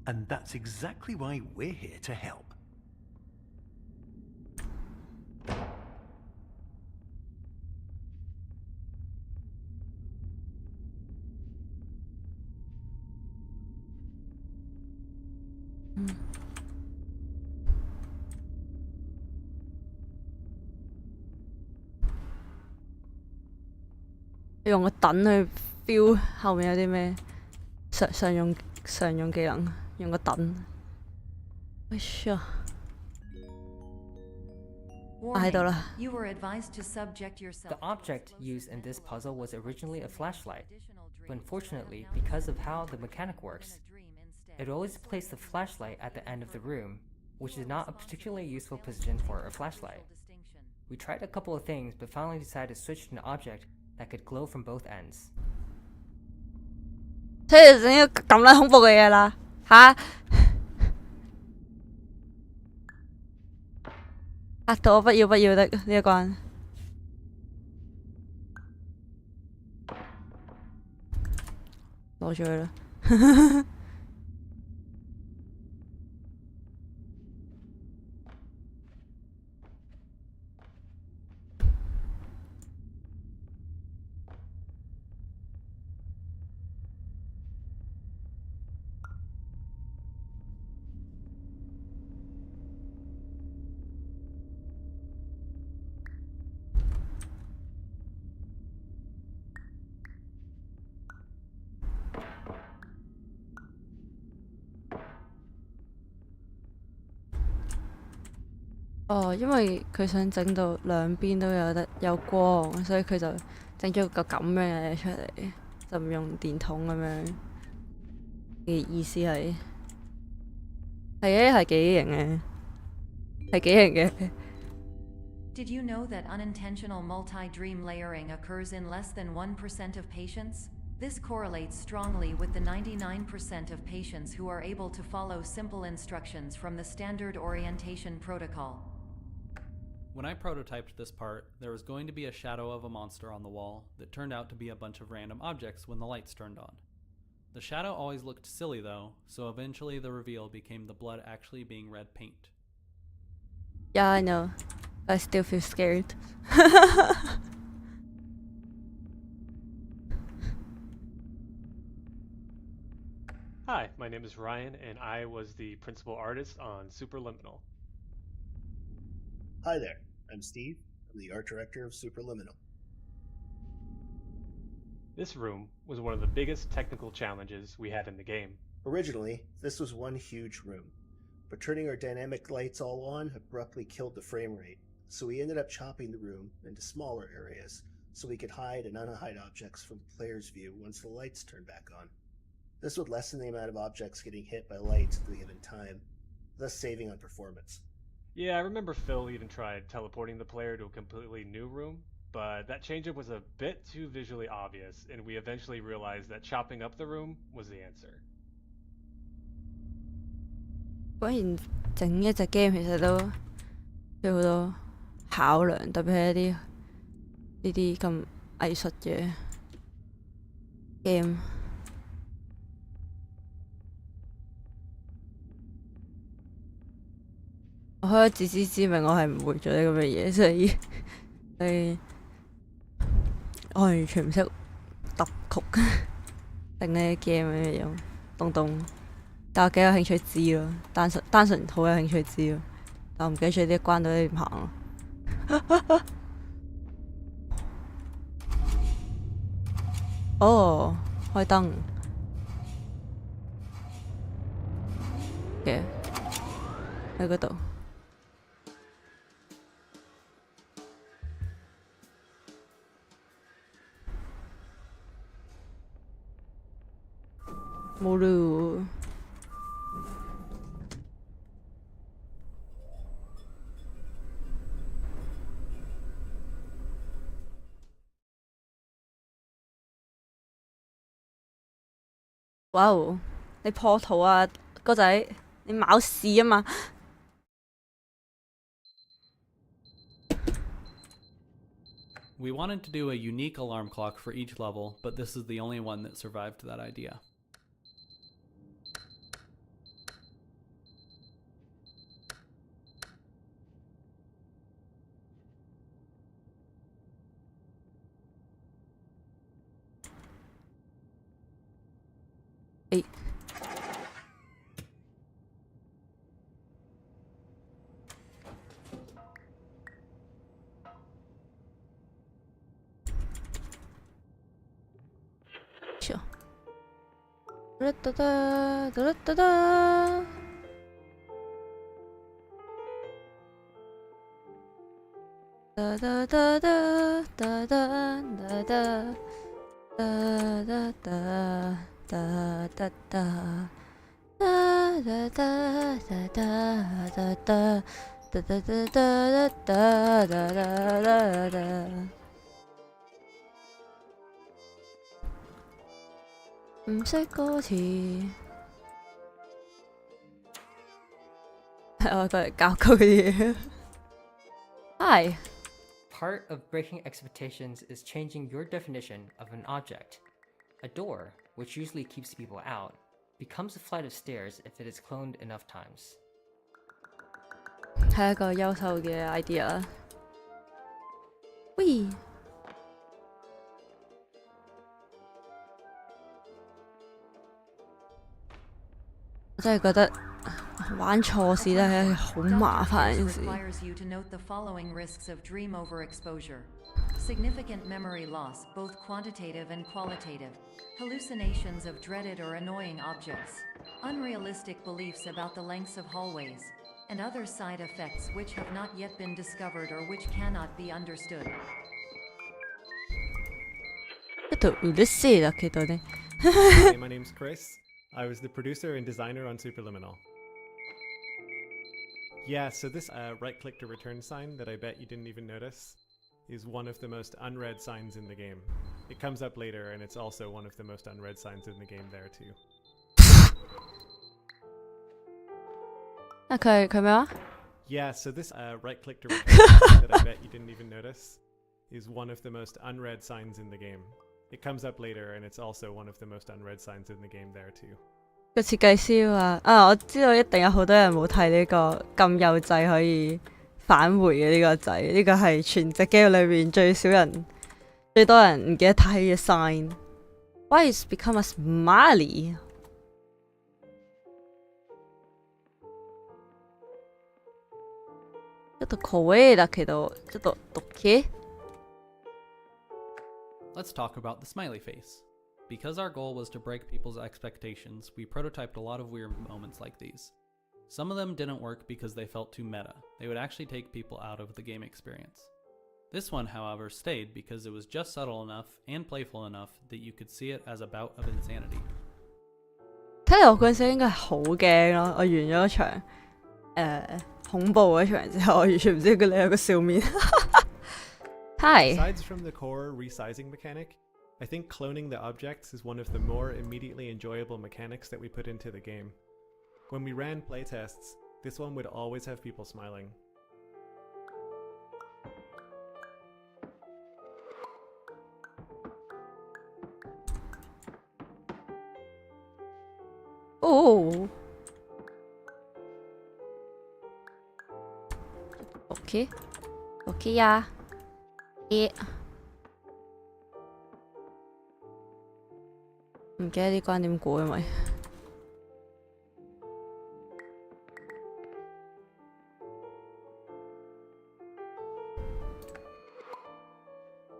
And that's exactly why we're here to help. 用個等去 feel 後面有啲咩常用技能，用個等。哎呀！ 喺度 Warning, 啦。 you were advised to subject yourself. The object used in this puzzle was originally a flashlight, but unfortunately, because of how the mechanic works, it always placed the flashlight at the end of the room, which is not a particularly useful position for a flashlight. We tried a couple of things, but finally decided to switch to an object that could glow from both ends. 即係整啲咁撚恐怖嘅嘢啦嚇！嚇到我不要的呢一關。攞咗佢啦。哦，因為佢想整到兩邊都有光，所以佢就整咗個咁樣嘅嘢出嚟，就唔用電筒咁樣嘅意思係係幾型嘅，係幾型嘅。Did you know that unintentional multi-dream layering occurs in less than 1% of patients? This correlates strongly with the 99% of patients who are able to follow simple instructions from the standard orientation protocol. When I prototyped this part, there was going to be a shadow of a monster on the wall that turned out to be a bunch of random objects when the lights turned on. The shadow always looked silly though, so eventually the reveal became the blood actually being red paint. Yeah, I know. I still feel scared. Hi, my name is Ryan, and I was the principal artist on Superliminal. Hi there, I'm Steve. I'm the art director of Superliminal. This room was one of the biggest technical challenges we had in the game. Originally, this was one huge room, but turning our dynamic lights all on abruptly killed the frame rate, so we ended up chopping the room into smaller areas so we could hide and unhide objects from the player's view once the lights turned back on. This would lessen the amount of objects getting hit by lights at a given time, thus saving on performance. Yeah, I remember Phil even tried teleporting the player to a completely new room, but that change-up was a bit too visually obvious, and we eventually realized that chopping up the room was the answer. 果然整一隻 game 其實都有好多考量，特別係一啲呢啲咁藝術嘅 game。我開咗自知之明，我係唔會做啲咁嘅嘢，所以我完全唔識揼曲定呢啲 game 嘅樣東東，但我幾有興趣知咯，單純好有興趣知咯，但我唔記得咗啲關到點行咯。哦，開燈嘅喺嗰度。冇咯。哇哦！你破圖啊，哥仔，你冇事啊嘛？ We wanted to do a unique alarm clock for each level, but this is the only one that survived that idea. Hey. Sure. Da-da-da, da-da-da-da. Da-da-da-da, da-da-da-da, da-da-da, da-da-da. Da da da da da da da da da da da da da da。唔識歌詞，係我過嚟教佢啲嘢。Hi. Part of breaking expectations is changing your definition of an object. A door, which usually keeps people out, becomes a flight of stairs if it is cloned enough times. 係一個優秀嘅 idea。喂，我真係覺得玩錯事咧係好麻煩嘅事。requires you to note the following risks of dream overexposure. Significant memory loss, both quantitative and qualitative. Hallucinations of dreaded or annoying objects. Unrealistic beliefs about the lengths of hallways. And other side effects which have not yet been discovered or which cannot be understood. ちょっとうるせえだけどね。Hi, my name's Chris. I was the producer and designer on Superliminal. Yeah, so this right-click to return sign that I bet you didn't even notice is one of the most unread signs in the game. It comes up later, and it's also one of the most unread signs in the game there too. 佢咩話？ Yeah, so this right-click to return sign that I bet you didn't even notice is one of the most unread signs in the game. It comes up later, and it's also one of the most unread signs in the game there too. 個設計師話：我知道一定有好多人冇睇呢個咁幼掣可以返回嘅呢個掣，呢個係全隻 game 裏面最多人唔記得睇嘅 sign。Why is become a smiley？ ちょっと怖いだけど、ちょっとドッキー。Let's talk about the smiley face. Because our goal was to break people's expectations, we prototyped a lot of weird moments like these. Some of them didn't work because they felt too meta. They would actually take people out of the game experience. This one, however, stayed because it was just subtle enough and playful enough that you could see it as a bout of insanity. 睇嚟我嗰陣時應該係好驚咯，我完咗場恐怖嗰場之後，我完全唔知佢哋有個笑面。Hi. Aside from the core resizing mechanic, I think cloning the objects is one of the more immediately enjoyable mechanics that we put into the game. When we ran playtests, this one would always have people smiling. Oh. Okay. Okay 呀。唔記得呢關點估，因為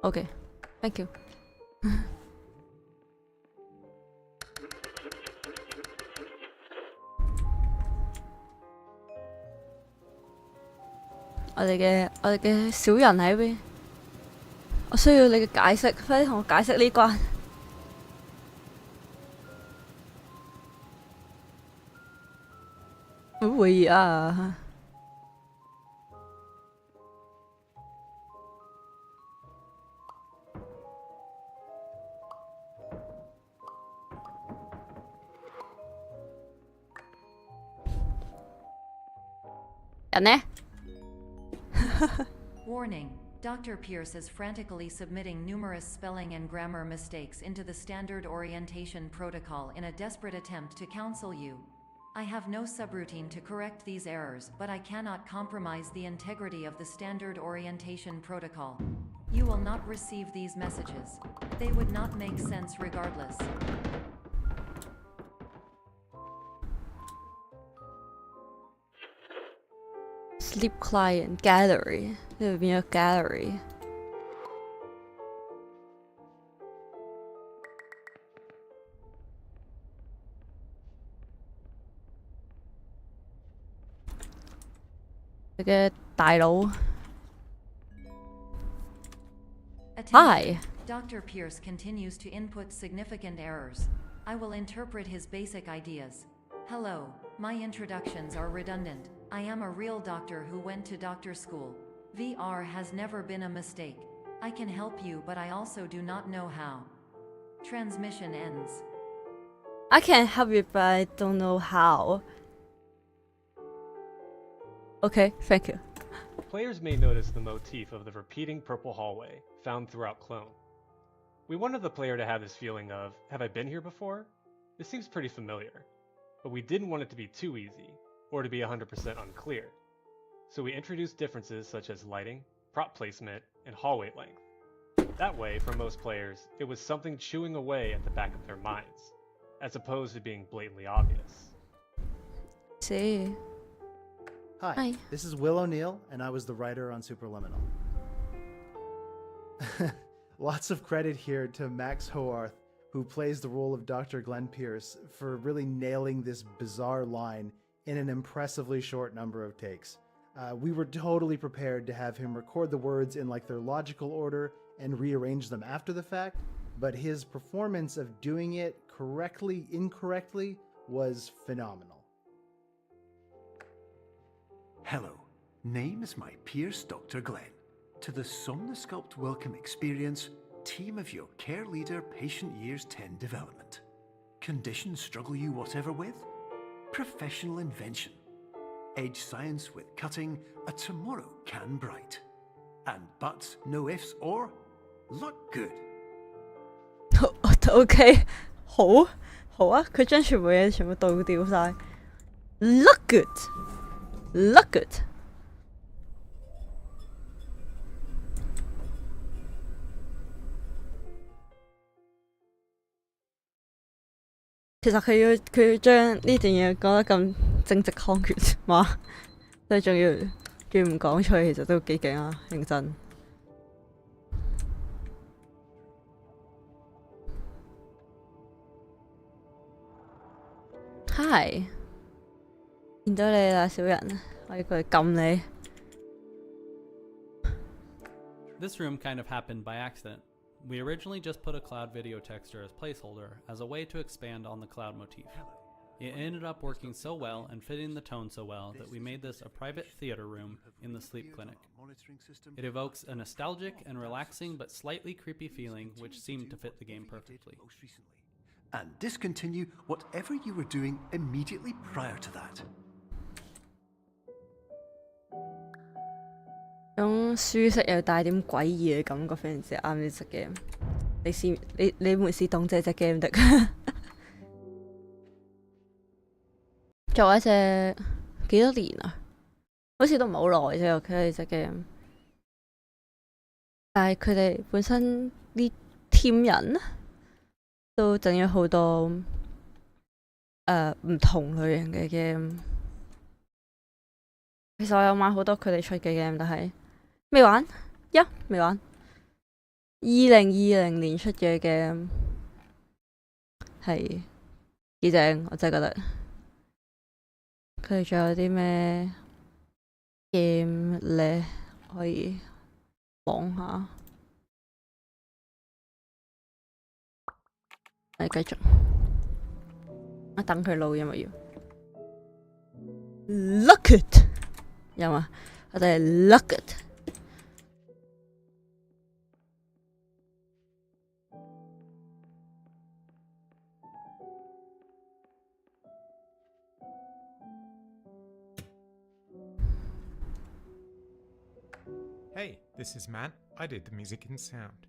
OK，thank you。我哋嘅小人喺邊？我需要你嘅解釋，快啲同我解釋呢關。會啊！人呢？ Warning. Dr. Pierce is frantically submitting numerous spelling and grammar mistakes into the standard orientation protocol in a desperate attempt to counsel you. I have no subroutine to correct these errors, but I cannot compromise the integrity of the standard orientation protocol. You will not receive these messages. They would not make sense regardless. Sleep client gallery， 呢度變咗 gallery。佢嘅大佬。 Attention. Hi. Dr. Pierce continues to input significant errors. I will interpret his basic ideas. Hello, my introductions are redundant. I am a real doctor who went to doctor school. VR has never been a mistake. I can help you, but I also do not know how. Transmission ends. I can help you, but I don't know how. Okay, thank you. Players may notice the motif of the repeating purple hallway found throughout Clone. We wanted the player to have this feeling of, have I been here before? This seems pretty familiar. But we didn't want it to be too easy, or to be 100% unclear. So we introduced differences such as lighting, prop placement, and hallway length. That way, for most players, it was something chewing away at the back of their minds, as opposed to being blatantly obvious. See. Hi, this is Will O'Neill, and I was the writer on Superliminal. Lots of credit here to Max Hoarth, who plays the role of Dr. Glenn Pierce, for really nailing this bizarre line in an impressively short number of takes. We were totally prepared to have him record the words in like their logical order and rearrange them after the fact, but his performance of doing it correctly, incorrectly, was phenomenal. Hello, name is my Pierce Dr. Glenn. To the Somnosculpt Welcome Experience, team of your care leader patient years 10 development. Conditions struggle you whatever with? Professional invention. Edge science with cutting, a tomorrow can bright. And buts, no ifs, or look good. OK， 好啊，佢將全部嘢全部倒掉晒。Look good，look good。其實佢要將呢段嘢講得咁正直腔決嘛，所以仲要唔講出去，其實都幾勁啊！認真。Hi， 見到你啦，小人，可以過嚟撳你。This room kind of happened by accident. We originally just put a cloud video texture as placeholder as a way to expand on the cloud motif. It ended up working so well and fitting the tone so well that we made this a private theater room in the sleep clinic. It evokes a nostalgic and relaxing but slightly creepy feeling which seemed to fit the game perfectly. And discontinue whatever you were doing immediately prior to that. 種舒適又帶點詭異嘅感覺，非常之啱呢隻 game。你們是懂這隻 game 的。作為一隻幾多年啊？好似都唔係好耐啫，佢哋隻 game。但係佢哋本身啲 team 人都整咗好多唔同類型嘅 game。其實我有買好多佢哋出嘅 game，但係未玩，未玩。2020年出嘅 game 係幾正，我真係覺得。佢哋仲有啲咩 game 咧可以講下？我哋繼續，我等佢錄音咪要。Look it， 有嘛？我哋 look it。Hey, this is Matt. I did the music and sound.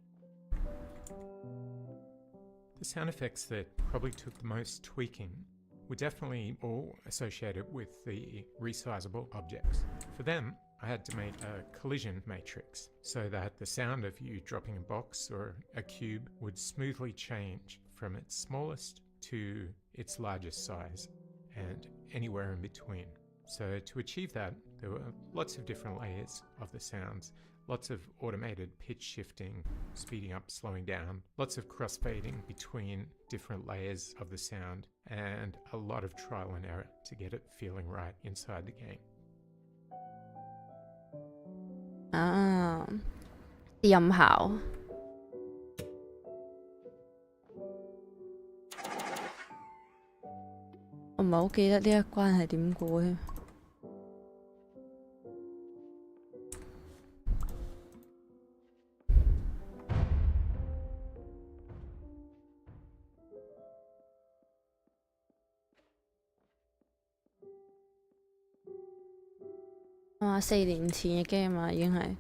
The sound effects that probably took the most tweaking were definitely all associated with the resizable objects. For them, I had to make a collision matrix so that the sound of you dropping a box or a cube would smoothly change from its smallest to its largest size and anywhere in between. So to achieve that, there were lots of different layers of the sounds, lots of automated pitch shifting, speeding up, slowing down, lots of crossfading between different layers of the sound, and a lot of trial and error to get it feeling right inside the game. 啊，啲音效。我唔係好記得呢一關係點過添。哇！4年前嘅 game 啊，已經係。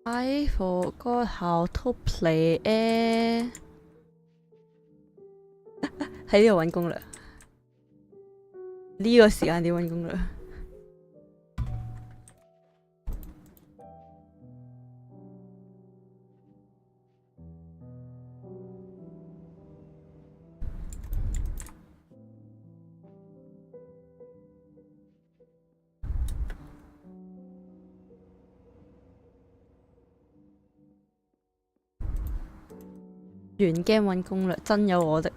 I forgot how to play 喺呢度揾攻略。呢個時間點揾攻略？完 game 揾攻略，真有我的。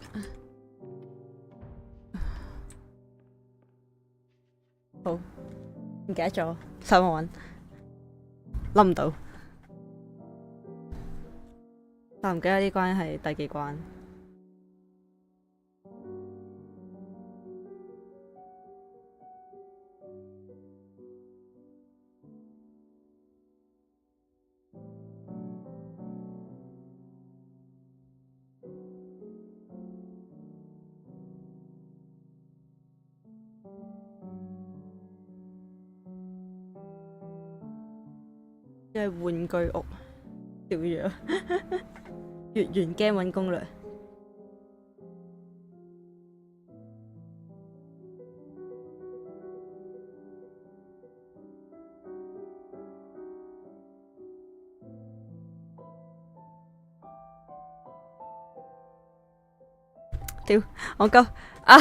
好，唔記得咗，上網揾，諗唔到。但唔記得呢關係第幾關。即係玩具屋，笑樣。越完 game 揾攻略。屌，我鳩啊！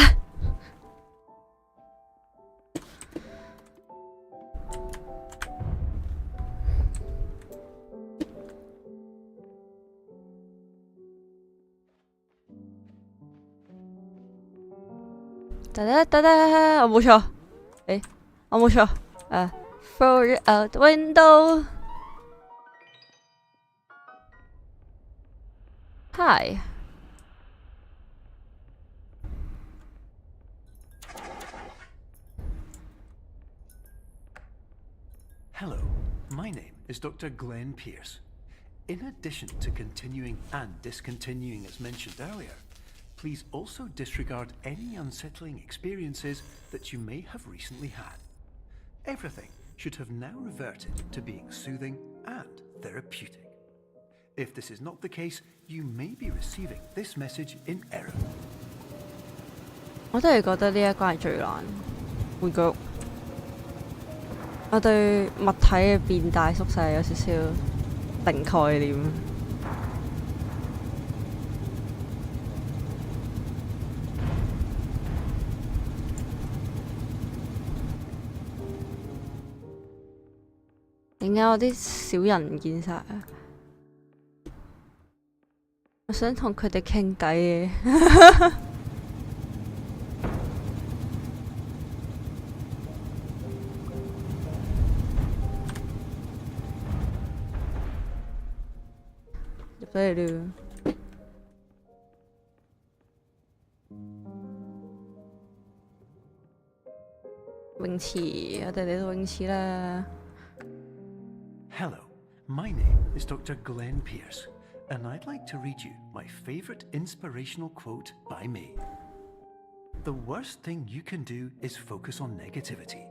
我冇錯，我冇錯，throw it out the window。Hi。Hello, my name is Dr. Glenn Pierce. In addition to continuing and discontinuing as mentioned earlier, please also disregard any unsettling experiences that you may have recently had. Everything should have now reverted to being soothing and therapeutic. If this is not the case, you may be receiving this message in error. 我都係覺得呢一關係最難。玩具屋，我對物體嘅變大縮細有少少零概念。點解我啲小人唔見晒啊？我想同佢哋傾偈嘅。入咗嚟啦！泳池，我哋嚟到泳池啦。Hello, my name is Dr. Glenn Pierce, and I'd like to read you my favorite inspirational quote by me. The worst thing you can do is focus on negativity.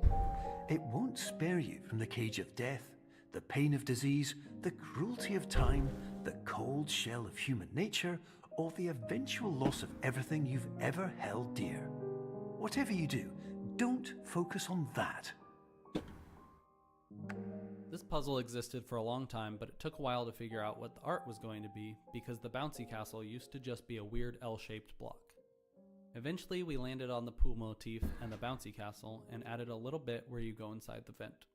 It won't spare you from the cage of death, the pain of disease, the cruelty of time, the cold shell of human nature, or the eventual loss of everything you've ever held dear. Whatever you do, don't focus on that. This puzzle existed for a long time, but it took a while to figure out what the art was going to be because the bouncy castle used to just be a weird L-shaped block. Eventually, we landed on the pool motif and the bouncy castle and added a little bit where you go inside the vent.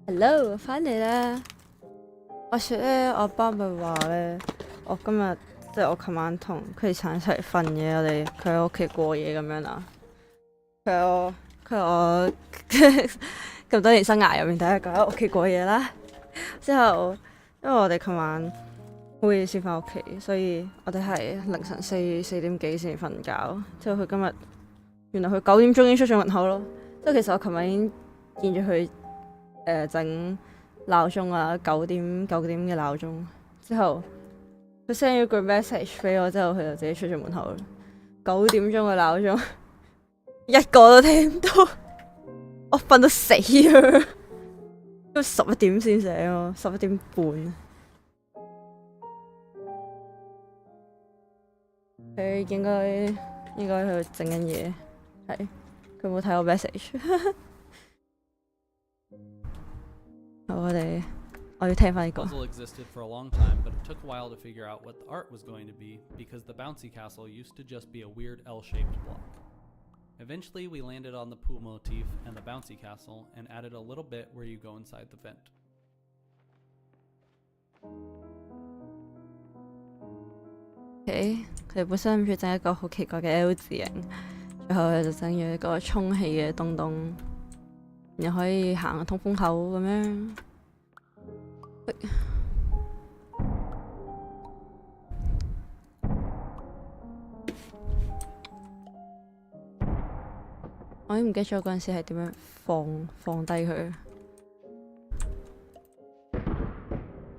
Hello， 翻嚟啦！話説咧，我爸咪話咧，我今日即係我琴晚同佢哋撐一齊瞓嘅，佢喺屋企過夜咁樣啦。佢係我咁多年生涯入面第一個喺屋企過夜啦。之後因為我哋琴晚好夜先翻屋企，所以我哋係凌晨4點幾先瞓覺。之後佢今日原來佢9點鐘已經出咗門口咯。即係其實我琴日已經見咗佢。整鬧鐘啊，9點嘅鬧鐘，之後佢 send 咗句 message 俾我，之後佢就自己出咗門口啦。9點鐘嘅鬧鐘，一個都聽唔到，我瞓到死啊！因為11點先醒咯，11點半。佢應該喺度整緊嘢，係佢冇睇我 message。我要聽翻呢個。 Puzzle existed for a long time, but it took a while to figure out what the art was going to be because the bouncy castle used to just be a weird L-shaped block. Eventually, we landed on the pool motif and the bouncy castle and added a little bit where you go inside the vent. OK， 佢哋本身諗住整一個好奇怪嘅 L 字形，最後佢就整咗一個充氣嘅東東，然後可以行通風口咁樣。我已經唔記得咗嗰陣時係點樣放低佢，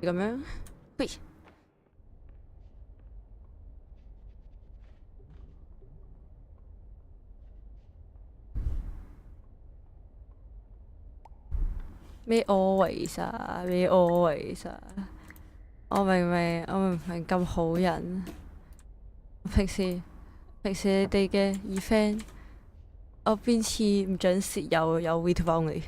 咁樣，喂，咩 always 啊？咩 always 啊？我明明咁好人，平時你哋嘅二 friend。我邊次唔準時有 Vtuber 你？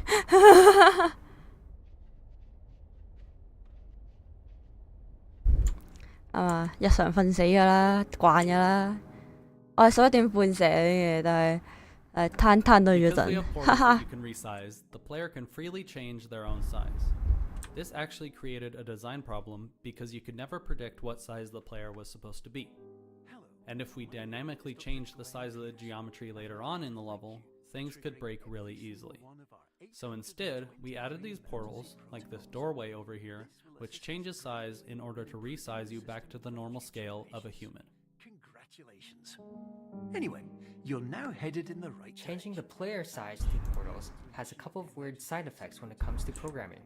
係嘛？日常瞓死㗎啦，慣㗎啦。我係11點半醒嘅，但係攤到咗陣，哈哈。The player can freely change their own size. This actually created a design problem because you could never predict what size the player was supposed to be. And if we dynamically changed the size of the geometry later on in the level, things could break really easily. So instead, we added these portals, like this doorway over here, which changes size in order to resize you back to the normal scale of a human. Congratulations. Anyway, you're now headed in the right Changing the direction. player size through portals has a couple of weird side effects when it comes to programming.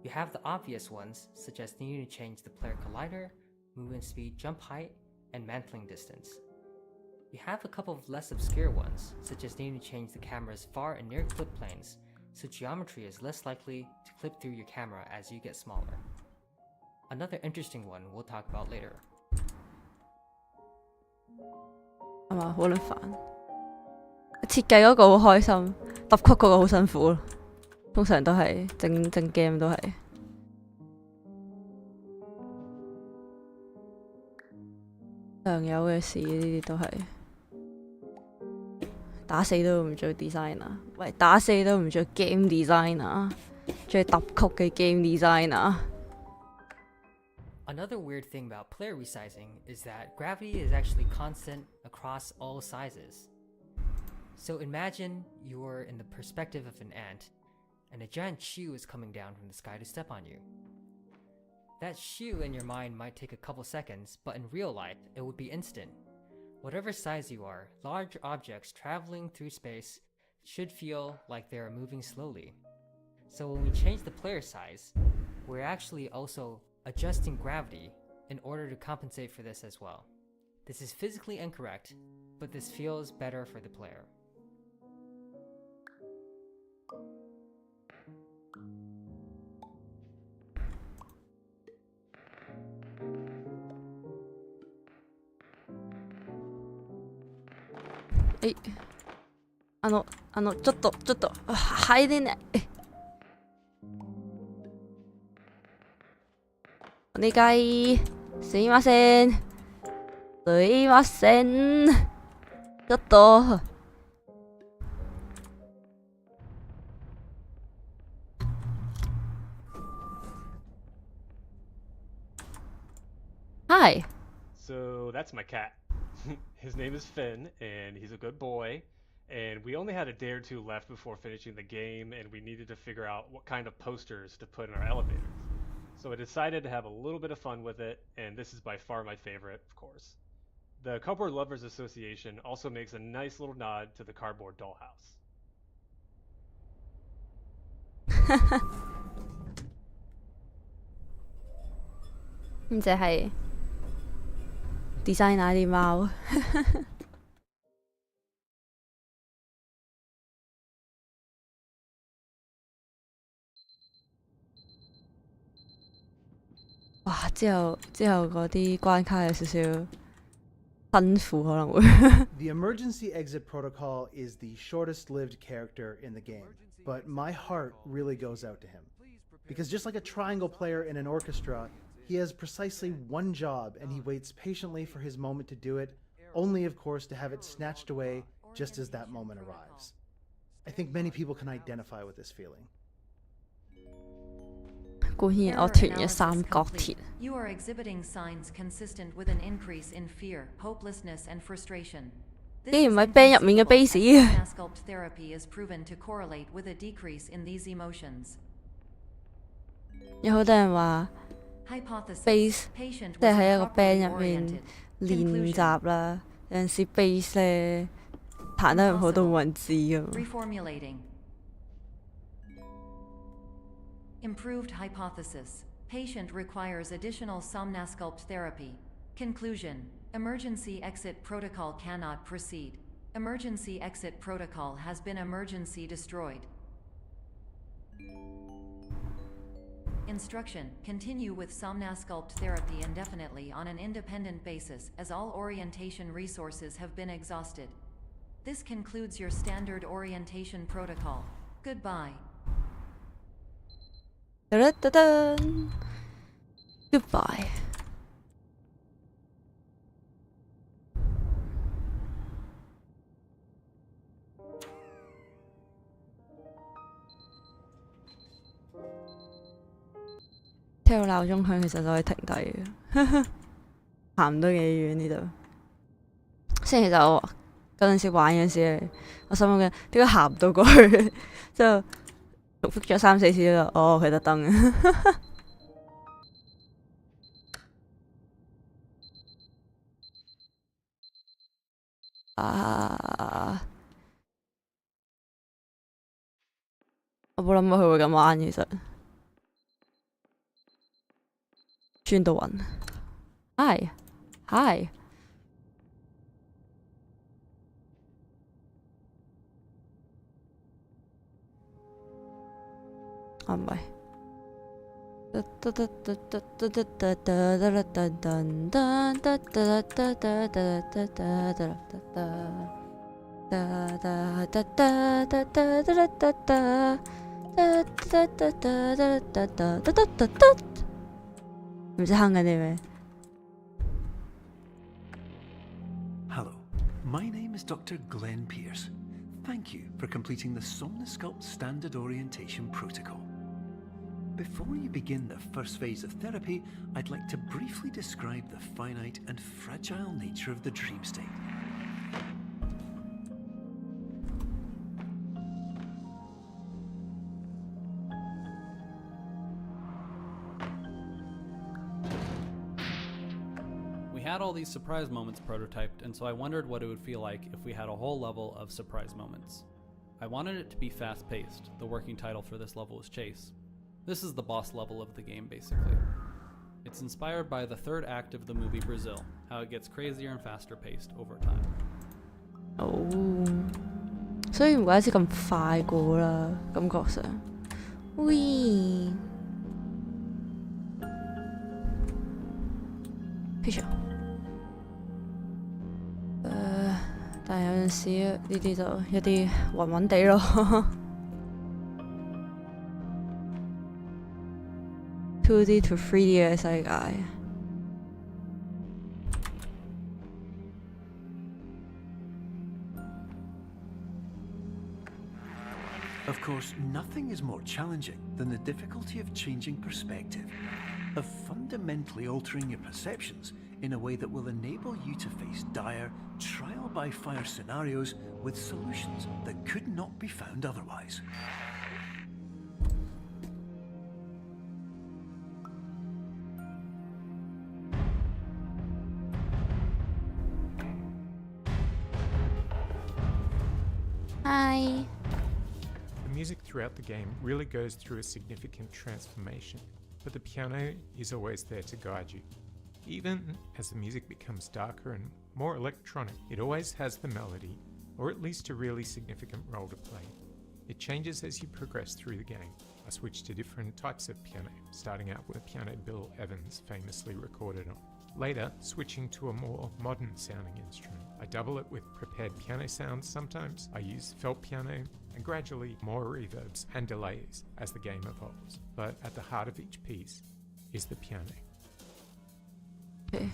You have the obvious ones, such as needing to change the player collider, movement speed, jump height, and mantling distance. You have a couple of less obscure ones, such as needing to change the camera's far and near clip planes, so geometry is less likely to clip through your camera as you get smaller. Another interesting one we'll talk about later. 係嘛？好撚煩。設計嗰個好開心，揼曲嗰個好辛苦咯。通常都係整 game 都係。常有嘅事呢啲都係。打死都唔做 designer， 喂，打死都唔做 game designer， 仲要揼曲嘅 game designer。Another weird thing about player resizing is that gravity is actually constant across all sizes. So imagine you're in the perspective of an ant, and a giant shoe is coming down from the sky to step on you. That shoe in your mind might take a couple seconds, but in real life, it would be instant. Whatever size you are, large objects traveling through space should feel like they are moving slowly. So when we change the player size, we're actually also adjusting gravity in order to compensate for this as well. This is physically incorrect, but this feels better for the player. Hey, ちょっと入れない。お願い。すいません。すいません。ちょっと。Hi. So that's my cat. His name is Finn, and he's a good boy. And we only had a day or two left before finishing the game, and we needed to figure out what kind of posters to put in our elevators. So I decided to have a little bit of fun with it, and this is by far my favorite, of course. The Cardboard Lovers Association also makes a nice little nod to the Cardboard Dollhouse. 咁就係 designer 啲貓。哇！之後嗰啲關卡有少少辛苦，可能會。The emergency exit protocol is the shortest lived character in the game, but my heart really goes out to him. Because just like a triangle player in an orchestra, he has precisely one job and he waits patiently for his moment to do it, only of course to have it snatched away just as that moment arrives. I think many people can identify with this feeling. 固然我團咗三角鐵。 You are exhibiting signs consistent with an increase in fear, hopelessness, and frustration. 既然唔係 band 入面嘅 base。 Sculpt therapy is proven to correlate with a decrease in these emotions. 有好多人話 Hypothesis. base 即係喺一個 band 入面練習啦，有陣時 base 咧彈得唔好都冇人知㗎嘛。 Reformulating. Improved hypothesis. Patient requires additional somnasculpt therapy. Conclusion. Emergency exit protocol cannot proceed. Emergency exit protocol has been emergency destroyed. Instruction. Continue with somnasculpt therapy indefinitely on an independent basis as all orientation resources have been exhausted. This concludes your standard orientation protocol. Goodbye. Da-da-da-da. Goodbye. 聽到鬧鐘響，其實就可以停低嘅，行唔到幾遠呢度。雖然其實我嗰陣時玩嗰時，我心諗緊點解行唔到過去，之後重複咗3、4次就哦，佢特登嘅。我冇諗過佢會咁玩，其實轉到暈。Hi，啊唔係。唔知哼緊啲咩？ Hello, my name is Dr. Glenn Pierce. Thank you for completing the Somnosculpt Standard Orientation Protocol. Before you begin the first phase of therapy, I'd like to briefly describe the finite and fragile nature of the dream state. We had all these surprise moments prototyped, and so I wondered what it would feel like if we had a whole level of surprise moments. I wanted it to be fast-paced. The working title for this level was Chase. This is the boss level of the game, basically. It's inspired by the third act of the movie Brazil, how it gets crazier and faster paced over time. 所以唔怪之咁快過啦，感覺上。喂 ，picture。但係有陣時呢啲就有啲暈暈地咯。2D to 3D 嘅世界。Of course, nothing is more challenging than the difficulty of changing perspective, of fundamentally altering your perceptions in a way that will enable you to face dire, trial-by-fire scenarios with solutions that could not be found otherwise. Hi. The music throughout the game really goes through a significant transformation, but the piano is always there to guide you. Even as the music becomes darker and more electronic, it always has the melody, or at least a really significant role to play. It changes as you progress through the game. I switched to different types of piano, starting out with a piano Bill Evans famously recorded on. Later, switching to a more modern sounding instrument. I double it with prepared piano sounds sometimes, I use felt piano, and gradually more reverbs and delays as the game evolves. But at the heart of each piece is the piano. Okay.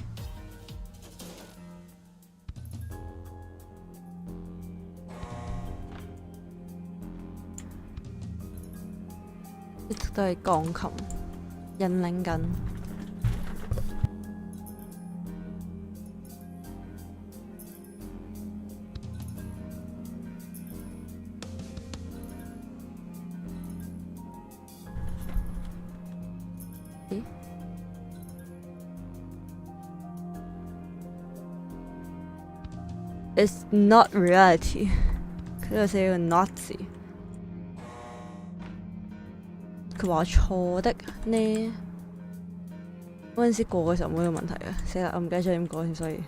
Ito 都係鋼琴引領緊。It's not reality. 佢度寫個 not 字。佢話我錯的呢？嗰陣時過嘅時候冇呢個問題啊！死啦，我唔記得咗點過先，所以。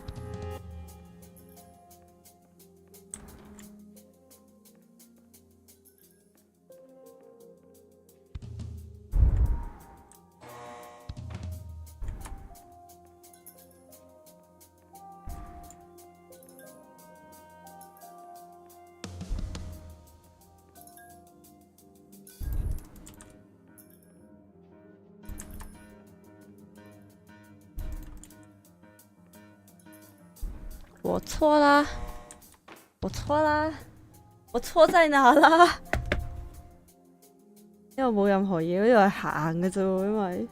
我錯啦，我錯啦，我錯在哪啦？因為冇任何嘢，呢度係行嘅啫喎，因為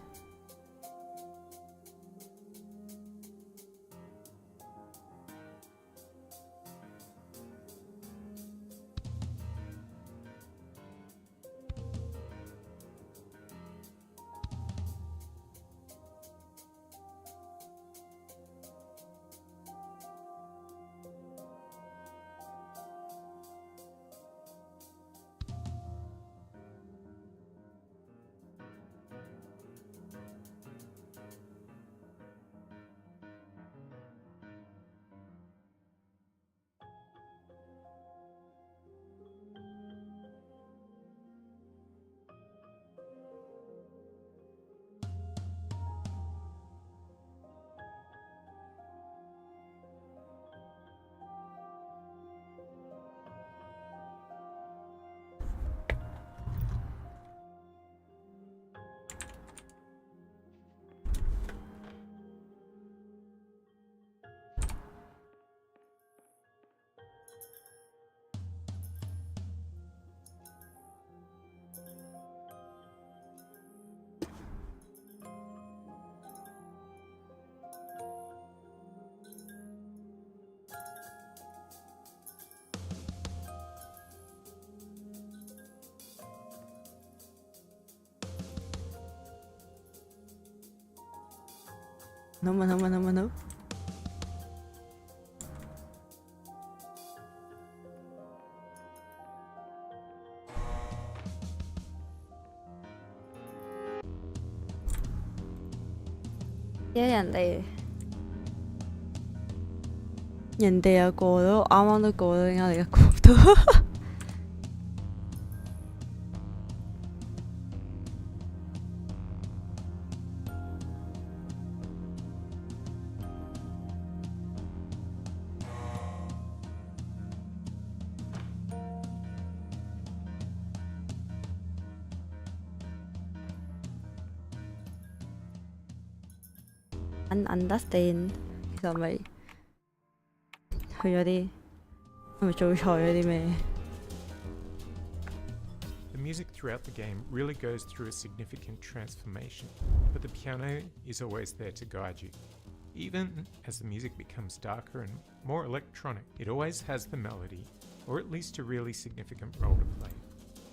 No。人哋又過到，啱啱都過到，點解你而家過唔到？Understand， 其實咪去咗啲，係咪做錯咗啲咩？ The music throughout the game really goes through a significant transformation, but the piano is always there to guide you. Even as the music becomes darker and more electronic, it always has the melody, or at least a really significant role to play.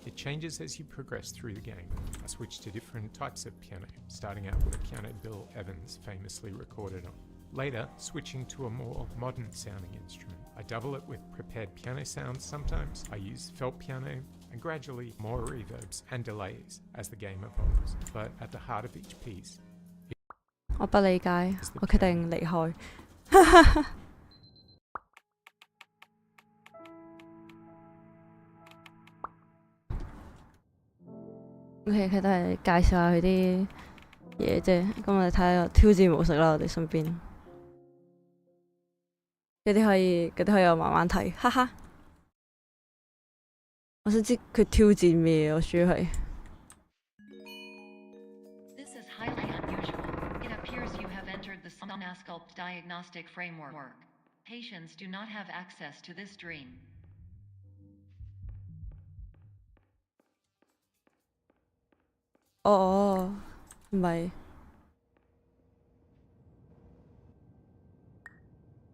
It changes as you progress through the game. I switched to different types of piano, starting out with a piano Bill Evans famously recorded on. Later, switching to a more modern sounding instrument. I double it with prepared piano sounds sometimes, I use felt piano, and gradually more reverbs and delays as the game evolves. But at the heart of each piece, 我不理解，我決定離開。OK， 佢都係介紹下佢啲嘢啫。咁我哋睇下個挑戰模式啦，我哋順便。嗰啲可以我慢慢睇，哈哈。我想知佢挑戰咩，我主要係。This is highly unusual. It appears you have entered the Somnasculpt diagnostic framework. Patients do not have access to this dream. 哦，唔係，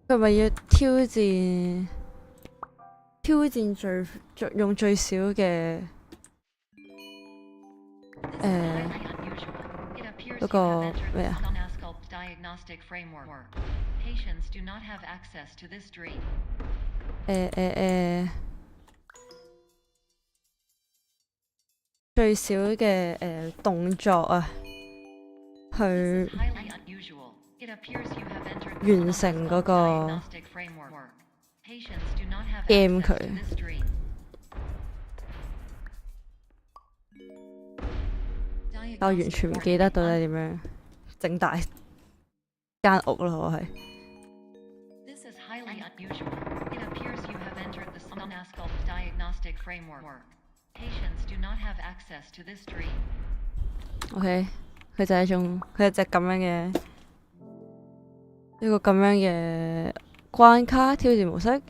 佢咪要挑戰用最少嘅嗰個咩啊？Somnasculpt diagnostic framework. Patients do not have access to this dream. 最少嘅動作啊，去完成嗰個 game 佢。我完全唔記得到底點樣整大間屋咯，我係。This is highly unusual. It appears you have entered the Somnasculpt diagnostic framework. Patients do not have access to this dream. OK， 佢就係佢係隻咁樣嘅一個咁樣嘅關卡挑戰模式，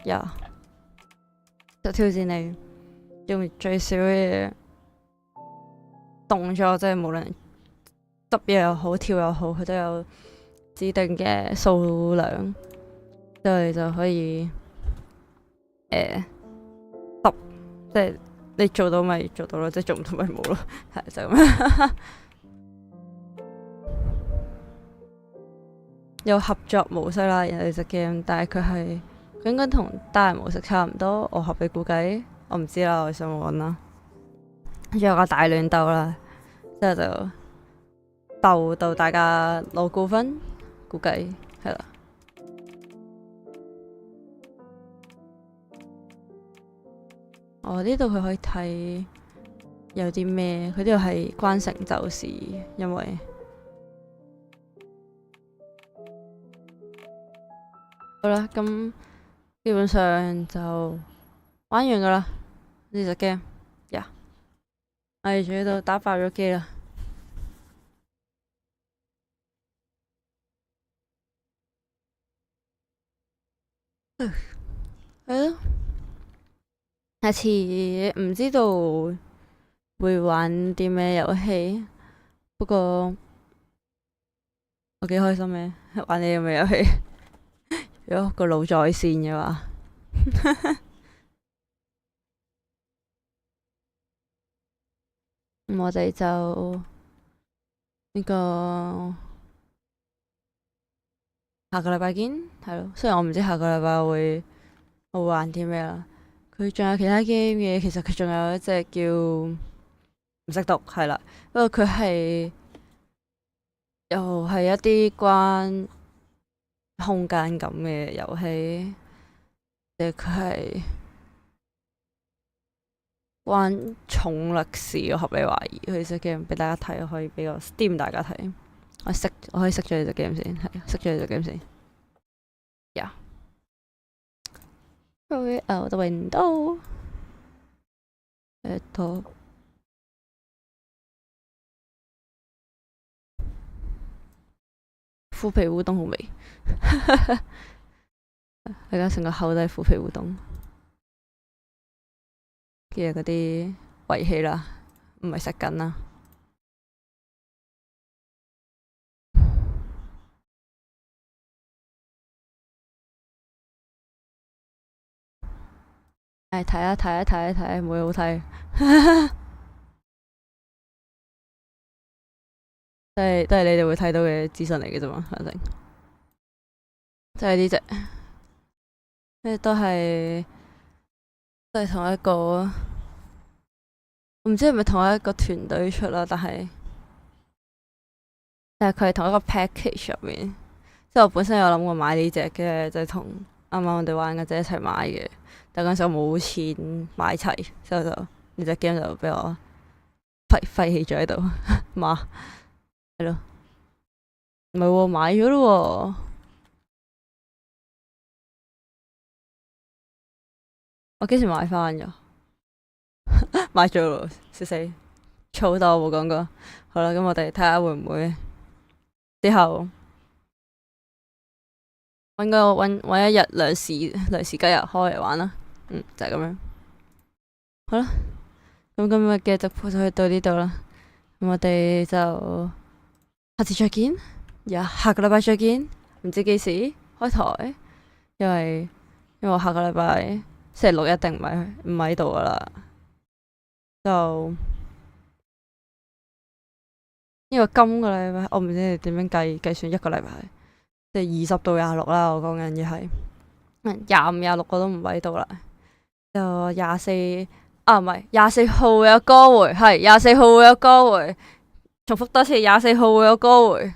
就挑戰你用最少嘅動作，即係無論執嘢又好、跳又好，佢都有指定嘅數量，之後你就可以揼，即係。你做到咪做到咯，即係做唔到咪冇咯，係就咁。有合作模式啦，然後隻 game，但係佢應該同單人模式差唔多，我合理估計，我唔知啦，我上網揾啦。跟住有個大亂鬥啦，之後就鬥到大家攞高分，估計係啦。呢度佢可以睇有啲咩，佢呢度係關成就事，因為好啦，咁基本上就玩完噶啦呢隻 game，我哋仲喺度打爆咗機啦。係咯。下次唔知道會玩啲咩遊戲，不過我幾開心嘅玩呢啲咁嘅遊戲。如果個腦在線嘅話，咁我哋就呢個下個禮拜見，係咯。雖然我唔知下個禮拜我會玩啲咩啦。佢仲有其他 game 嘅，其實佢仲有一隻叫唔識讀，係啦。不過佢係又係一啲關空間感嘅遊戲，佢係關重力士嘅合理懷疑。佢隻 game 俾大家睇，可以俾個 Steam 大家睇。我可以熄咗呢隻 game 先，係熄咗呢隻 game 先。Roll out the window。腐皮烏冬好味。大家成個口都係腐皮烏冬。跟住嗰啲遺棄啦，唔係食緊啦。睇啊，冇嘢好睇。都係你哋會睇到嘅資訊嚟嘅啫嘛，反正即係呢隻，都係同一個，我唔知係咪同一個團隊出啦，但係佢係同一個 package 入面。即係我本身有諗過買呢隻嘅，就係同啱啱我哋玩嘅仔一齊買嘅。但嗰陣時我冇錢買齊，之後就呢隻 game 就俾我廢棄咗喺度，嘛係咯，唔係喎，買咗咯喎，我幾時買翻㗎？買咗咯，笑死，錯到我冇講過。好啦，咁我哋睇下會唔會之後搵一日兩時雞日開嚟玩啦。就係咁樣。好啦，咁今日嘅直播就去到呢度啦。咁我哋就下次再見，下個禮拜再見。唔知幾時開台，因為我下個禮拜星期六一定唔喺度噶啦。就因為今個禮拜我唔知你點樣計算一個禮拜，即係20到26啦。我講緊嘅係25、26我都唔喺度啦。就24啊，唔係24號會有歌會，係24號會有歌會。重複多次，24號會有歌會，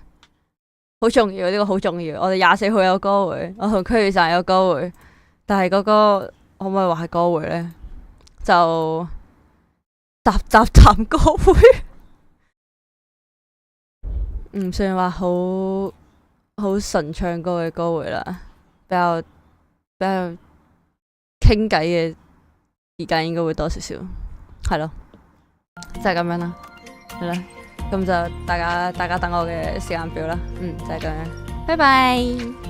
好重要，呢個好重要。我哋24號有歌會，我同區域站有歌會，但係嗰個可唔可以話係歌會咧？就集歌會，唔算話好純唱歌嘅歌會啦，比較傾偈嘅時間應該會多少少，係咯，就係咁樣啦，係啦，咁就大家等我嘅時間表啦，就係咁樣，拜拜。